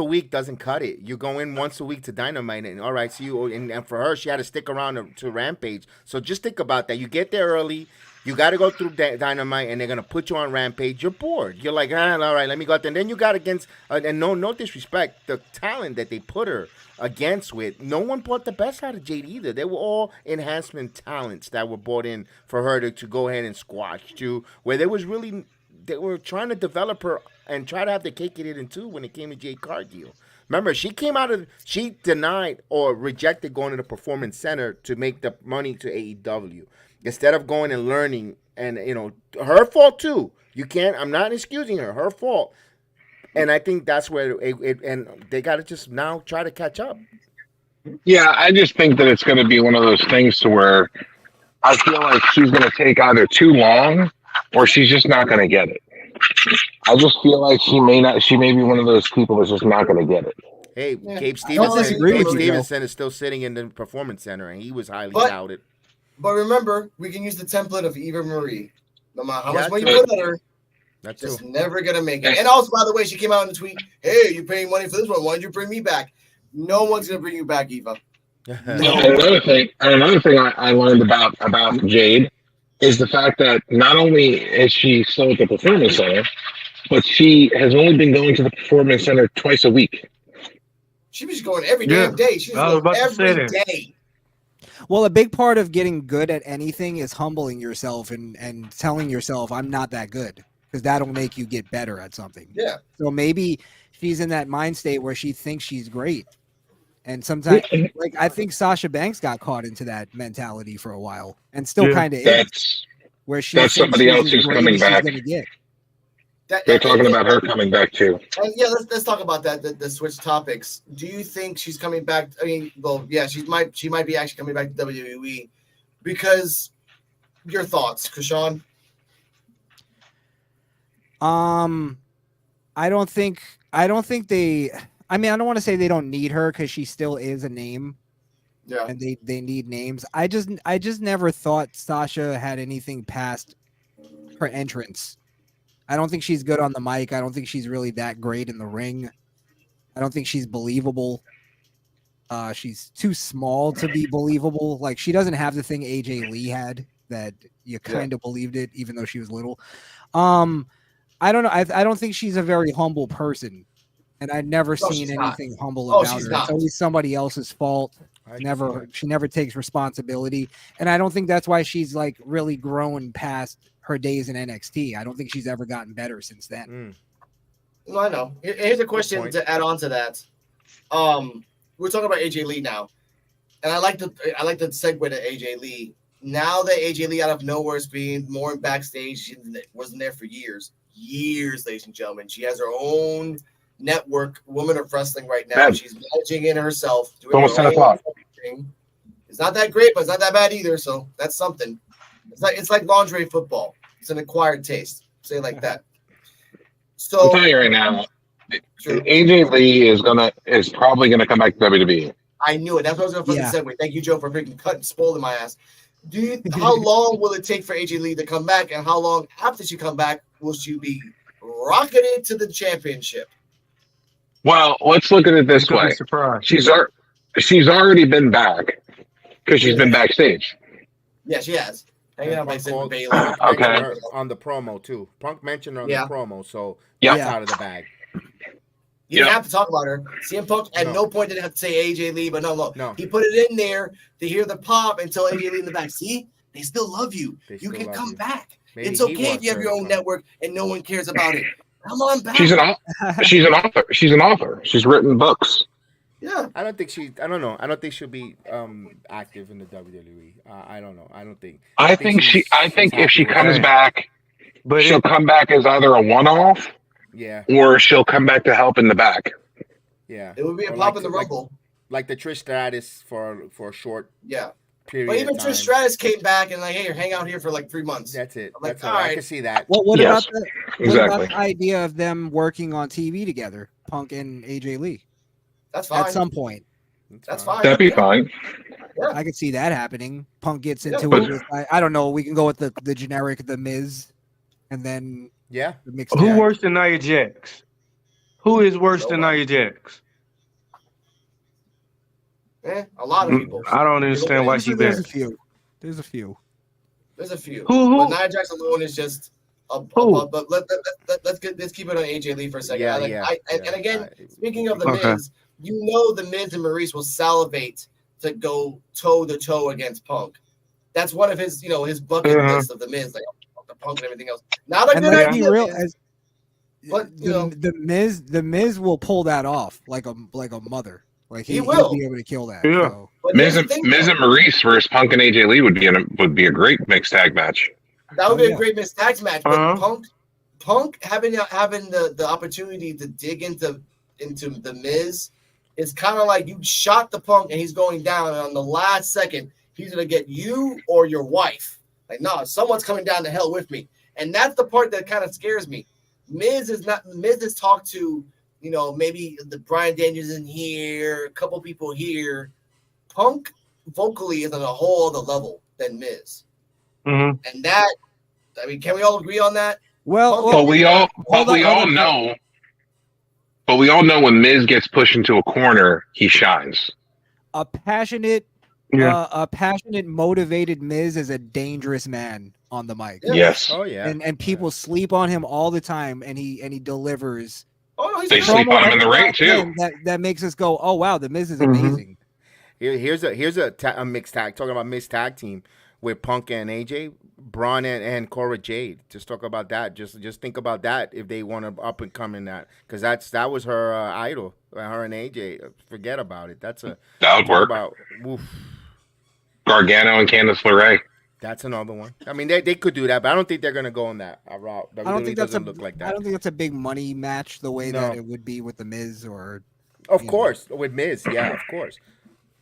week doesn't cut it. You go in once a week to Dynamite, and all right, so and for her, she had to stick around to Rampage. So just think about that. You get there early, you got to go through Dynamite, and they're gonna put you on Rampage. You're bored. You're like, all right, let me go out there. And then you got against, and no disrespect, the talent that they put her against with. No one brought the best out of Jade either. They were all enhancement talents that were brought in for her to go ahead and squash to where they were trying to develop her and try to have the cake and eat it too when it came to Jade Cargill. Remember, she denied or rejected going to the Performance Center to make the money to AEW instead of going and learning. And her fault too. I'm not excusing her fault. And I think that's where and they got to just now try to catch up. Yeah, I just think that it's going to be one of those things to where I feel like she's going to take either too long or she's just not going to get it. I just feel like she may be one of those people that's just not going to get it. Hey, Gabe Stevenson is still sitting in the Performance Center, and he was highly touted. But remember, we can use the template of Eva Marie. No matter how much money you put on her, that's just never going to make it. And also, by the way, she came out in the tweet, hey, you're paying money for this one. Why did you bring me back? No one's going to bring you back, Eva. Another thing I learned about Jade is the fact that not only is she still at the Performance Center, but she has only been going to the Performance Center twice a week. She was going every damn day. She was going every day. Well, a big part of getting good at anything is humbling yourself and telling yourself, I'm not that good, because that'll make you get better at something. Yeah. So maybe she's in that mind state where she thinks she's great. And sometimes, like, I think Sasha Banks got caught into that mentality for a while and still kind of is. Where that's somebody else who's coming back. They're talking about her coming back too. Yeah, let's talk about that. The switch topics. Do you think she's coming back? I mean, well, yeah, she might be actually coming back to WWE. Because your thoughts, Krishan? I don't think they. I mean, I don't want to say they don't need her because she still is a name. Yeah. And they need names. I just never thought Sasha had anything past her entrance. I don't think she's good on the mic. I don't think she's really that great in the ring. I don't think she's believable. She's too small to be believable. Like, she doesn't have the thing AJ Lee had that you kind of believed it, even though she was little. I don't know. I don't think she's a very humble person. And I've never seen anything humble about her. It's always somebody else's fault. She never takes responsibility. And I don't think that's why she's like really grown past her days in NXT. I don't think she's ever gotten better since then. No, I know. Here's a question to add on to that. We're talking about AJ Lee now. And I like the segue to AJ Lee. Now that AJ Lee out of nowhere is being more backstage, she wasn't there for years, ladies and gentlemen. She has her own network, Women of Wrestling, right now. She's managing in herself. It's almost 10 o'clock. It's not that great, but it's not that bad either. So that's something. It's like lingerie football. It's an acquired taste. Say it like that. So I'll tell you right now, AJ Lee is probably gonna come back to WWE. I knew it. That's what I was going to segue. Thank you, Joe, for freaking cutting, spoiling my ass. How long will it take for AJ Lee to come back, and how long after she come back will she be rocketed to the championship? Well, let's look at it this way. She's already been back because she's been backstage. Yeah, she has. Hanging out by Bayley. Okay. On the promo too. Punk mentioned her on the promo, so that's out of the bag. You didn't have to talk about her. CM Punk at no point didn't have to say AJ Lee, but no. He put it in there to hear the pop and tell AJ Lee in the back. See, they still love you. You can come back. Maybe it's okay if you have your own network and no one cares about it. Come on back. She's an author. She's an author. She's written books. Yeah. I don't think she'll be active in the WWE. I don't know. I think if she comes back, she'll come back as either a one-off, or she'll come back to help in the back. Yeah. It would be a pop in the Rumble. Like the Trish Stratus for a short period. But even Trish Stratus came back and like, hey, hang out here for like 3 months. That's it. I'm like, all right. I can see that. What about the idea of them working on TV together, Punk and AJ Lee? That's fine. At some point. That's fine. That'd be fine. Yeah. I could see that happening. Punk gets into but- it with I don't know. We can go with the generic The Miz, and then Yeah. the mixed Who tag. worse than Nia Jax? Who is worse than Nia Jax? A lot of people. I don't understand why she There's a bad. few. There's a few. There's a few. Who? But Nia Jax alone is just. But let's keep it on AJ Lee for a second. Yeah, And again, speaking of the Okay. Miz, you know the Miz and Maurice will salivate to go toe to toe against Punk. That's one of his, his bucket list of the Miz, like the Punk and everything else. Not a And good let's be idea, real, Miz, but the Miz will pull that off like a mother. Like He he'll will. be able to kill that. Yeah. So. but Miz here's the and, thing, Miz though. and Maurice versus Punk and AJ Lee would be a great mixed tag match. That would be Yeah. a great Miz tags match. But Uh-huh. Punk having the opportunity to dig into the Miz, it's kind of like you shot the Punk and he's going down, and on the last second he's gonna get you or your wife. Like, no, someone's coming down to hell with me, and that's the part that kind of scares me. Miz is talked to, maybe the Bryan Daniels in here, a couple people here. Punk vocally is on a whole other level than Miz, Mhm. and that, I mean, can we all agree on that? Well, But we all on. know. But we all know when Miz gets pushed into a corner, he shines. A passionate, Yeah. motivated Miz is a dangerous man on the mic. Yeah. Yes. Oh yeah. And people sleep on him all the time, and he delivers. Oh no, he's They a sleep promo on him in the ring, every now and too. then That makes us go, oh wow, the Miz is Mhm. amazing. Here's a mixed tag. Talking about mixed tag team with Punk and AJ, Braun and Cora Jade. Just talk about that. Just think about that if they want to up and come in that, because that was her idol. Her and AJ. Forget about it. That would That would work. Oof, Gargano and Candice LeRae. that's another one. I mean, they could do that, but I don't think they're gonna go on that route. I don't think that's doesn't look like that. I don't think that's a big money match the way No. that it would be with the Miz or. Of you know. course, with Miz, yeah, of course.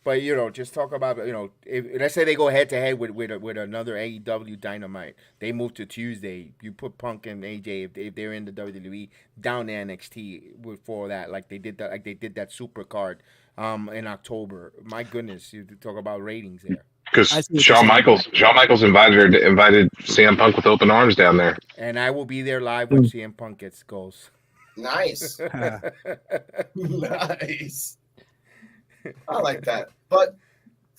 But just talk about if let's say they go head to head with another AEW Dynamite, they move to Tuesday. You put Punk and AJ if they're in the WWE down to NXT for that, like they did that super card in October. My goodness, you talk about ratings there. Because I see what Shawn you're saying. Michaels invited CM Punk with open arms down there. And I will be there live when CM Punk goes. nice. Nice. I like that. But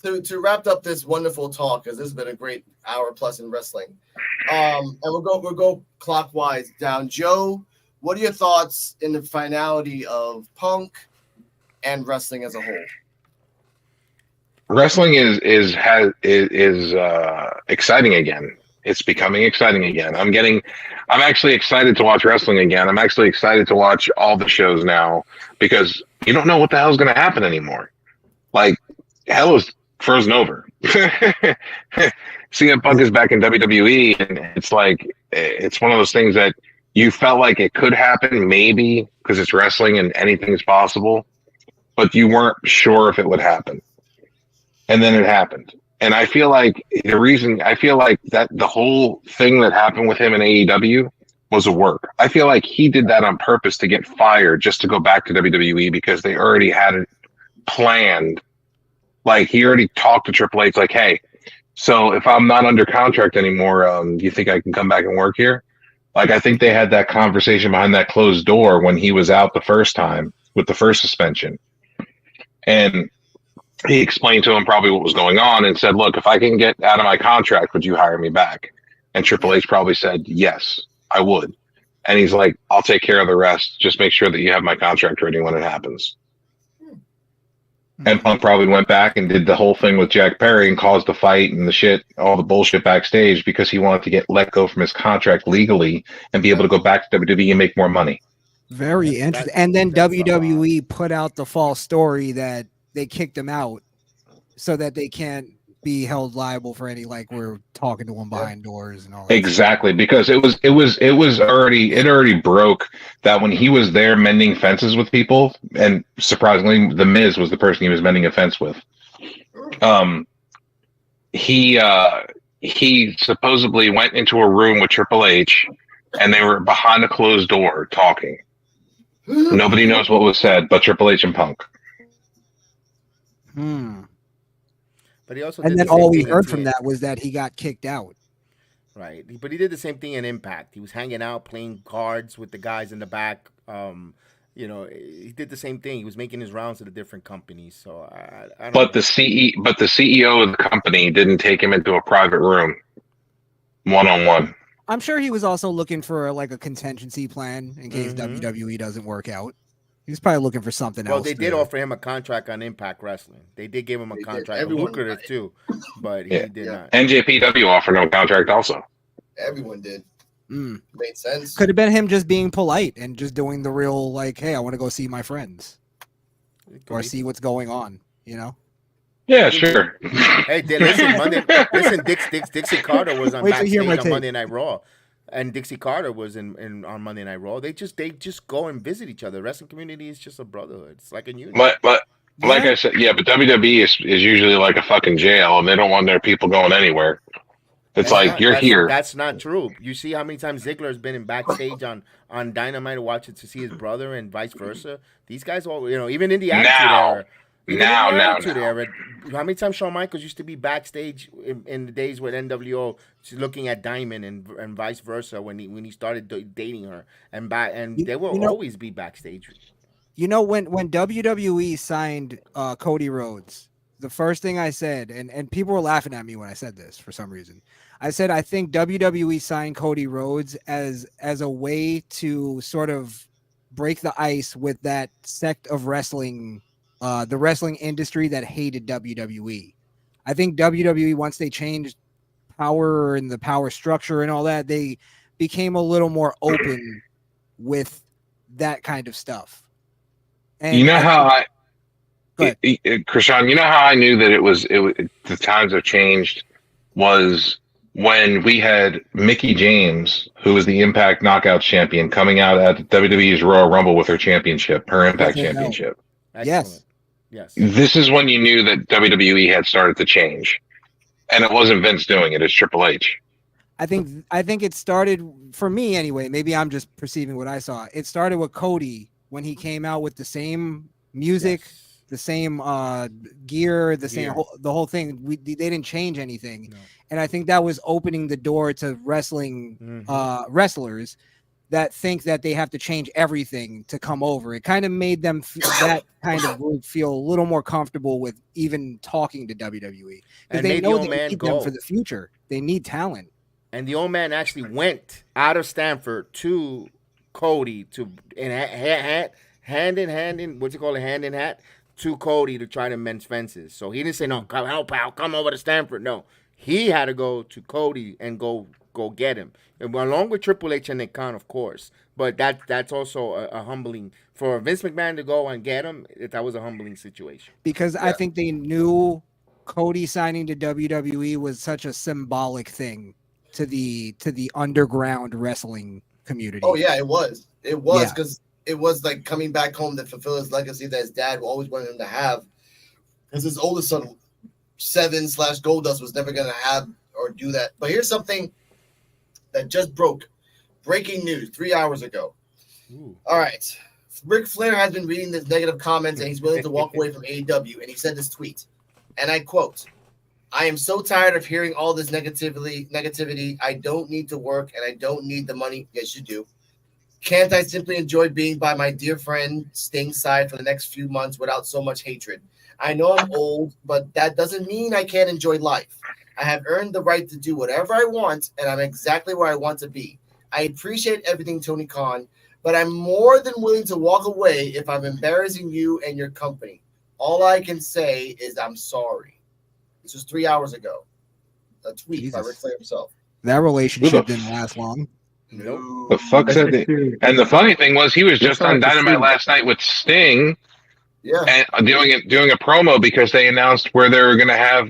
to wrap up this wonderful talk, because this has been a great hour plus in wrestling, and we'll go clockwise down. Joe, what are your thoughts in the finality of Punk and wrestling as a whole? Wrestling is exciting again. It's becoming exciting again. I'm actually excited to watch wrestling again. I'm actually excited to watch all the shows now because you don't know what the hell's going to happen anymore. Like, hell is frozen over. CM Punk is back in WWE, and it's like, it's one of those things that you felt like it could happen, maybe, because it's wrestling and anything's possible, but you weren't sure if it would happen. And then it happened. And I feel like that the whole thing that happened with him in AEW was a work. I feel like he did that on purpose to get fired just to go back to WWE because they already had it planned. Like, he already talked to Triple H like, hey, so if I'm not under contract anymore, do you think I can come back and work here? Like, I think they had that conversation behind that closed door when he was out the first time with the first suspension. And he explained to him probably what was going on and said, look, if I can get out of my contract, would you hire me back? And Triple H probably said, yes, I would. And he's like, I'll take care of the rest. Just make sure that you have my contract ready when it happens. And Punk probably went back and did the whole thing with Jack Perry and caused the fight and the shit, all the bullshit backstage because he wanted to get let go from his contract legally and be able to go back to WWE and make more money. Very interesting. And then WWE put out the false story that they kicked him out so that they can't be held liable for any, like, we're talking to him behind doors and all that. Exactly, because it already broke that when he was there mending fences with people, and surprisingly, The Miz was the person he was mending a fence with. He supposedly went into a room with Triple H, and they were behind a closed door talking. Nobody knows what was said, but Triple H and Punk. But he also And did then the same all we thing in heard from TNA. that was that he got kicked out. Right. But he did the same thing in Impact. He was hanging out, playing cards with the guys in the back. He did the same thing. He was making his rounds to the different companies. So I don't But know. the CEO of the company didn't take him into a private room, one-on-one. I'm sure he was also looking for like a contingency plan in case WWE doesn't work out. He's probably looking for something else. Well, they did offer him a contract on Impact Wrestling. They did give him a contract, lucrative too, but he did not. NJPW offered no contract also. Everyone did. Made sense. Could have been him just being polite and just doing the real like, hey, I want to go see my friends or see what's going on, you know? Yeah, sure. Hey, listen, Dixie Carter was on backstage on Monday Night Raw, and Dixie Carter was in on Monday Night Raw. They just go and visit each other. The wrestling community is just a brotherhood. It's like a unit. But like I said, but WWE is usually like a fucking jail, and they don't want their people going anywhere. It's you're here. That's not true. You see how many times Ziggler has been in backstage on Dynamite watching to see his brother and vice versa. These guys all, even in the Attitude Era. How many times Shawn Michaels used to be backstage in the days with NWO, looking at Diamond and vice versa when he started dating her and they will always be backstage. You know, when WWE signed Cody Rhodes, the first thing I said, and people were laughing at me when I said this for some reason. I said I think WWE signed Cody Rhodes as a way to sort of break the ice with that sect of wrestling, the wrestling industry that hated WWE. I think WWE, once they changed power and the power structure and all that, they became a little more open with that kind of stuff. And you know Krishan, you know how I knew that it was the times have changed was when we had Mickie James, who was the Impact Knockouts champion, coming out at WWE's Royal Rumble with her championship, her Impact championship. Yes. This is when you knew that WWE had started to change, and it wasn't Vince doing it; it's Triple H. I think it started for me anyway. Maybe I'm just perceiving what I saw. It started with Cody when he came out with the same music. Yes. The same gear, the whole thing. They didn't change anything, and I think that was opening the door to wrestling wrestlers that think that they have to change everything to come over. It kind of made them that kind of group feel a little more comfortable with even talking to WWE because they know they need them for the future. They need talent. And the old man actually went out of Stanford to Cody hand in hat to Cody to try to mend fences. So he didn't say, no, come help out, come over to Stanford. No, he had to go to Cody and go get him. And along with Triple H and Nick Khan, of course. But that's also a humbling. For Vince McMahon to go and get him, that was a humbling situation. Because I think they knew Cody signing to WWE was such a symbolic thing to the underground wrestling community. Oh, yeah, it was. It was because it was like coming back home to fulfill his legacy that his dad always wanted him to have. Because his oldest son, 7/Goldust, was never going to have or do that. But here's something that just broke. Breaking news 3 hours ago. Ooh. All right. Ric Flair has been reading the negative comments and he's willing to walk away from AEW. And he said this tweet, and I quote, "I am so tired of hearing all this negativity. I don't need to work and I don't need the money." Yes, you do. "Can't I simply enjoy being by my dear friend Sting's side for the next few months without so much hatred? I know I'm old, but that doesn't mean I can't enjoy life. I have earned the right to do whatever I want, and I'm exactly where I want to be. I appreciate everything, Tony Khan, but I'm more than willing to walk away if I'm embarrassing you and your company. All I can say is I'm sorry." This was 3 hours ago. A tweet by Ric Flair himself. That relationship didn't last long. Nope. The fuck said that? And the funny thing was, he was just on Dynamite last night with Sting, and doing a promo because they announced where they were going to have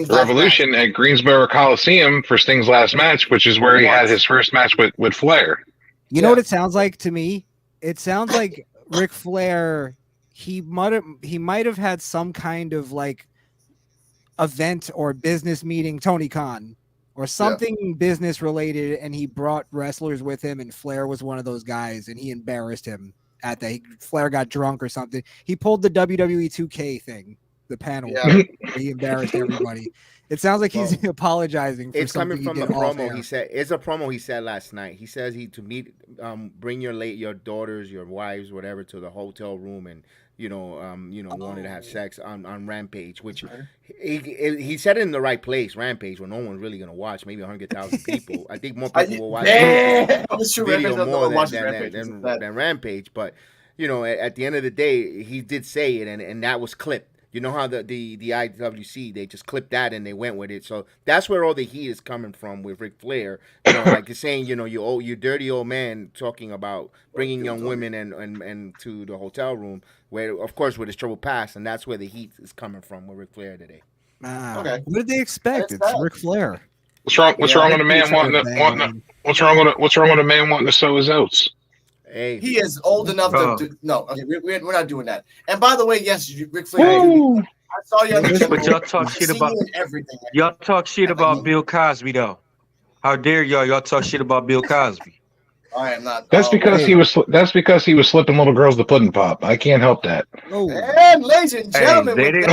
Revolution at Greensboro Coliseum for Sting's last match, which is where he had his first match with Flair. You know what it sounds like to me? It sounds like Ric Flair. He might have had some kind of like event or business meeting, Tony Khan, or something business related, and he brought wrestlers with him, and Flair was one of those guys, and he embarrassed him at that. Flair got drunk or something. He pulled the WWE 2K thing, the panel. Yeah. He embarrassed everybody. It sounds like he's apologizing for It's coming something from he a did off promo. air. He said it's a promo he said last night. He says bring your daughters, your wives, whatever, to the hotel room, and wanted to have sex on Rampage, which he said it in the right place, Rampage, where no one's really gonna watch, maybe 100,000 people. I think more people will watch video more than Rampage, but at the end of the day, he did say it, and that was clipped. You know how the IWC, they just clipped that and they went with it. So that's where all the heat is coming from with Ric Flair. Like you're saying, you dirty old man talking about bringing young women and to the hotel room, where, of course, with his trouble past, and that's where the heat is coming from with Ric Flair today. Okay. What did they expect? It's Ric Flair. What's wrong with a man what's wrong with a man wanting to sow his oats? Hey. He is old enough to no. Okay, we're not doing that. And by the way, yes, Ric Flair. I saw you on the But y'all talk shit about everything. Y'all talk shit about Bill Cosby though. How dare y'all talk shit about Bill Cosby? I am not. That's because he was slipping little girls the pudding pop. I can't help that. And ladies and gentlemen, they didn't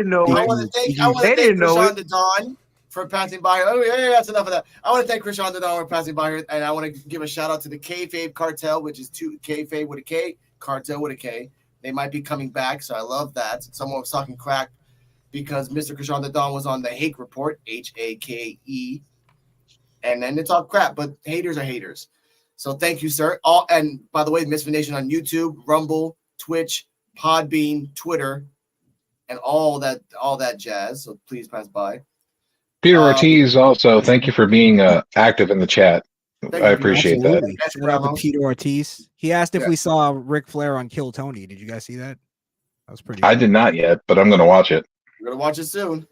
know. I want to thank Krishan the Don for passing by here. Oh, yeah, that's enough of that. I want to thank Krishan the Don for passing by here, and I want to give a shout out to the Kayfabe Cartel, which is Kayfabe with a K, Cartel with a K. They might be coming back, so I love that. Someone was talking crack because Mr. Krishan the Don was on the Hake Report, HAKE, and then they talk crap, but haters are haters. So thank you, sir. And by the way, Misfit Nation on YouTube, Rumble, Twitch, Podbean, Twitter, and all that jazz. So please pass by. Peter Ortiz also, thank you for being active in the chat. I appreciate that. Shout out to Peter Ortiz. He asked if we saw Ric Flair on Kill Tony. Did you guys see that? That was pretty. I did not yet, but I'm going to watch it. We're going to watch it soon.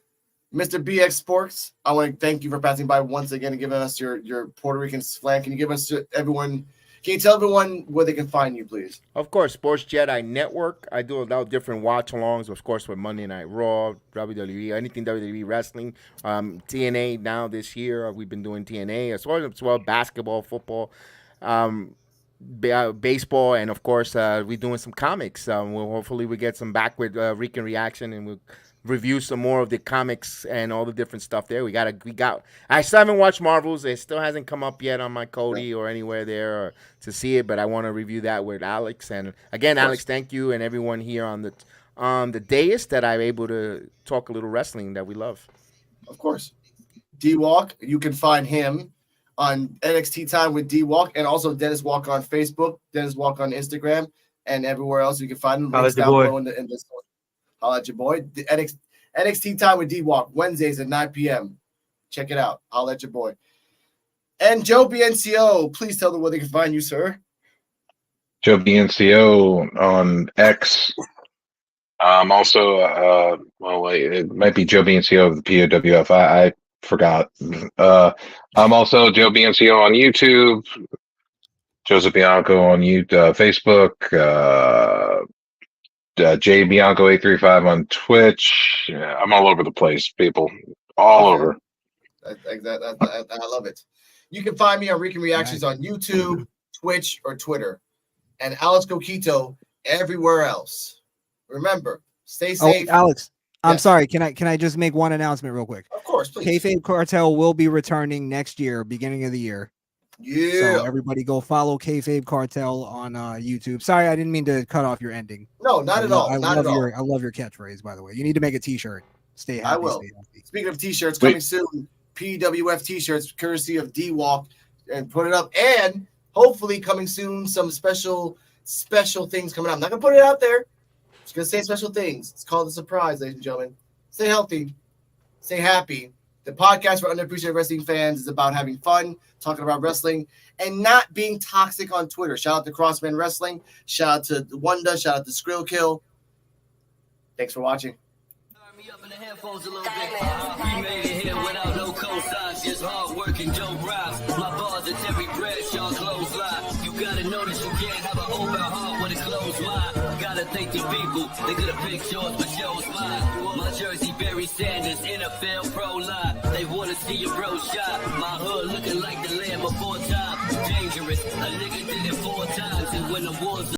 Mr. BX Sports, I want to thank you for passing by once again and giving us your Puerto Rican slang. Can you give us everyone? Can you tell everyone where they can find you, please? Of course, Sports Jedi Network. I do a lot of different watch-alongs, of course, with Monday Night Raw, WWE, anything WWE wrestling. TNA now this year. We've been doing TNA as well basketball, football, baseball, and, of course, we're doing some comics. Hopefully we get some back with Rican Reaction, and we'll review some more of the comics and all the different stuff there. I still haven't watched Marvels. It still hasn't come up yet on my Cody or anywhere there to see it, but I want to review that with Alex. And again, Alex, thank you and everyone here on the dais that I'm able to talk a little wrestling that we love. Of course. D-Walk, you can find him on NXT Time with D-Walk, and also Dennis Walk on Facebook, Dennis Walk on Instagram, and everywhere else you can find him. Holla at your boy. Holla at your boy. The NXT Time with D-Walk, Wednesdays at 9 p.m. Check it out. Holla at your boy. And Joe BNCO, please tell them where they can find you, sir. Joe BNCO on X. Also, it might be Joe BNCO of the P.U.W.F. I forgot. I'm also Joe BNCO on YouTube. Joseph Bianco on Facebook. J Bianco 835 on Twitch. Yeah, I'm all over the place, people. All over. I love it. You can find me on Rican Reactions on YouTube, Twitch, or Twitter. And Alex Coquito everywhere else. Remember, stay safe. Alex, I'm sorry. Can I just make one announcement real quick? Of course, please. Kayfabe Cartel will be returning next year, beginning of the year. Yeah. So everybody go follow Kayfabe Cartel on YouTube. Sorry, I didn't mean to cut off your ending. No, not at all. I love your catchphrase, by the way. You need to make a t-shirt. Stay happy. I will. Stay healthy. Speaking of t-shirts, coming soon, P.U.W.F t-shirts, courtesy of D-Walk, and put it up. And hopefully coming soon, some special things coming up. I'm not going to put it out there. Just going to say special things. It's called a surprise, ladies and gentlemen. Stay healthy. Stay happy. The podcast for underappreciated wrestling fans is about having fun, talking about wrestling, and not being toxic on Twitter. Shout out to Crossman Wrestling. Shout out to Wanda. Shout out to Skrill Kill. Thanks for watching. We made it here without no cosigns, just hard work and dope rhymes. My bars are Terry Bradshaw, close line. You gotta know that you can't have an open heart with a closed mind. Gotta thank these people, they could have picked yours but chose mine. My jersey, Barry Sanders, NFL Pro Line. They wanna see your bro shot. My hood looking like the land before time. dangerous. A nigga did it 4 times, and when the war's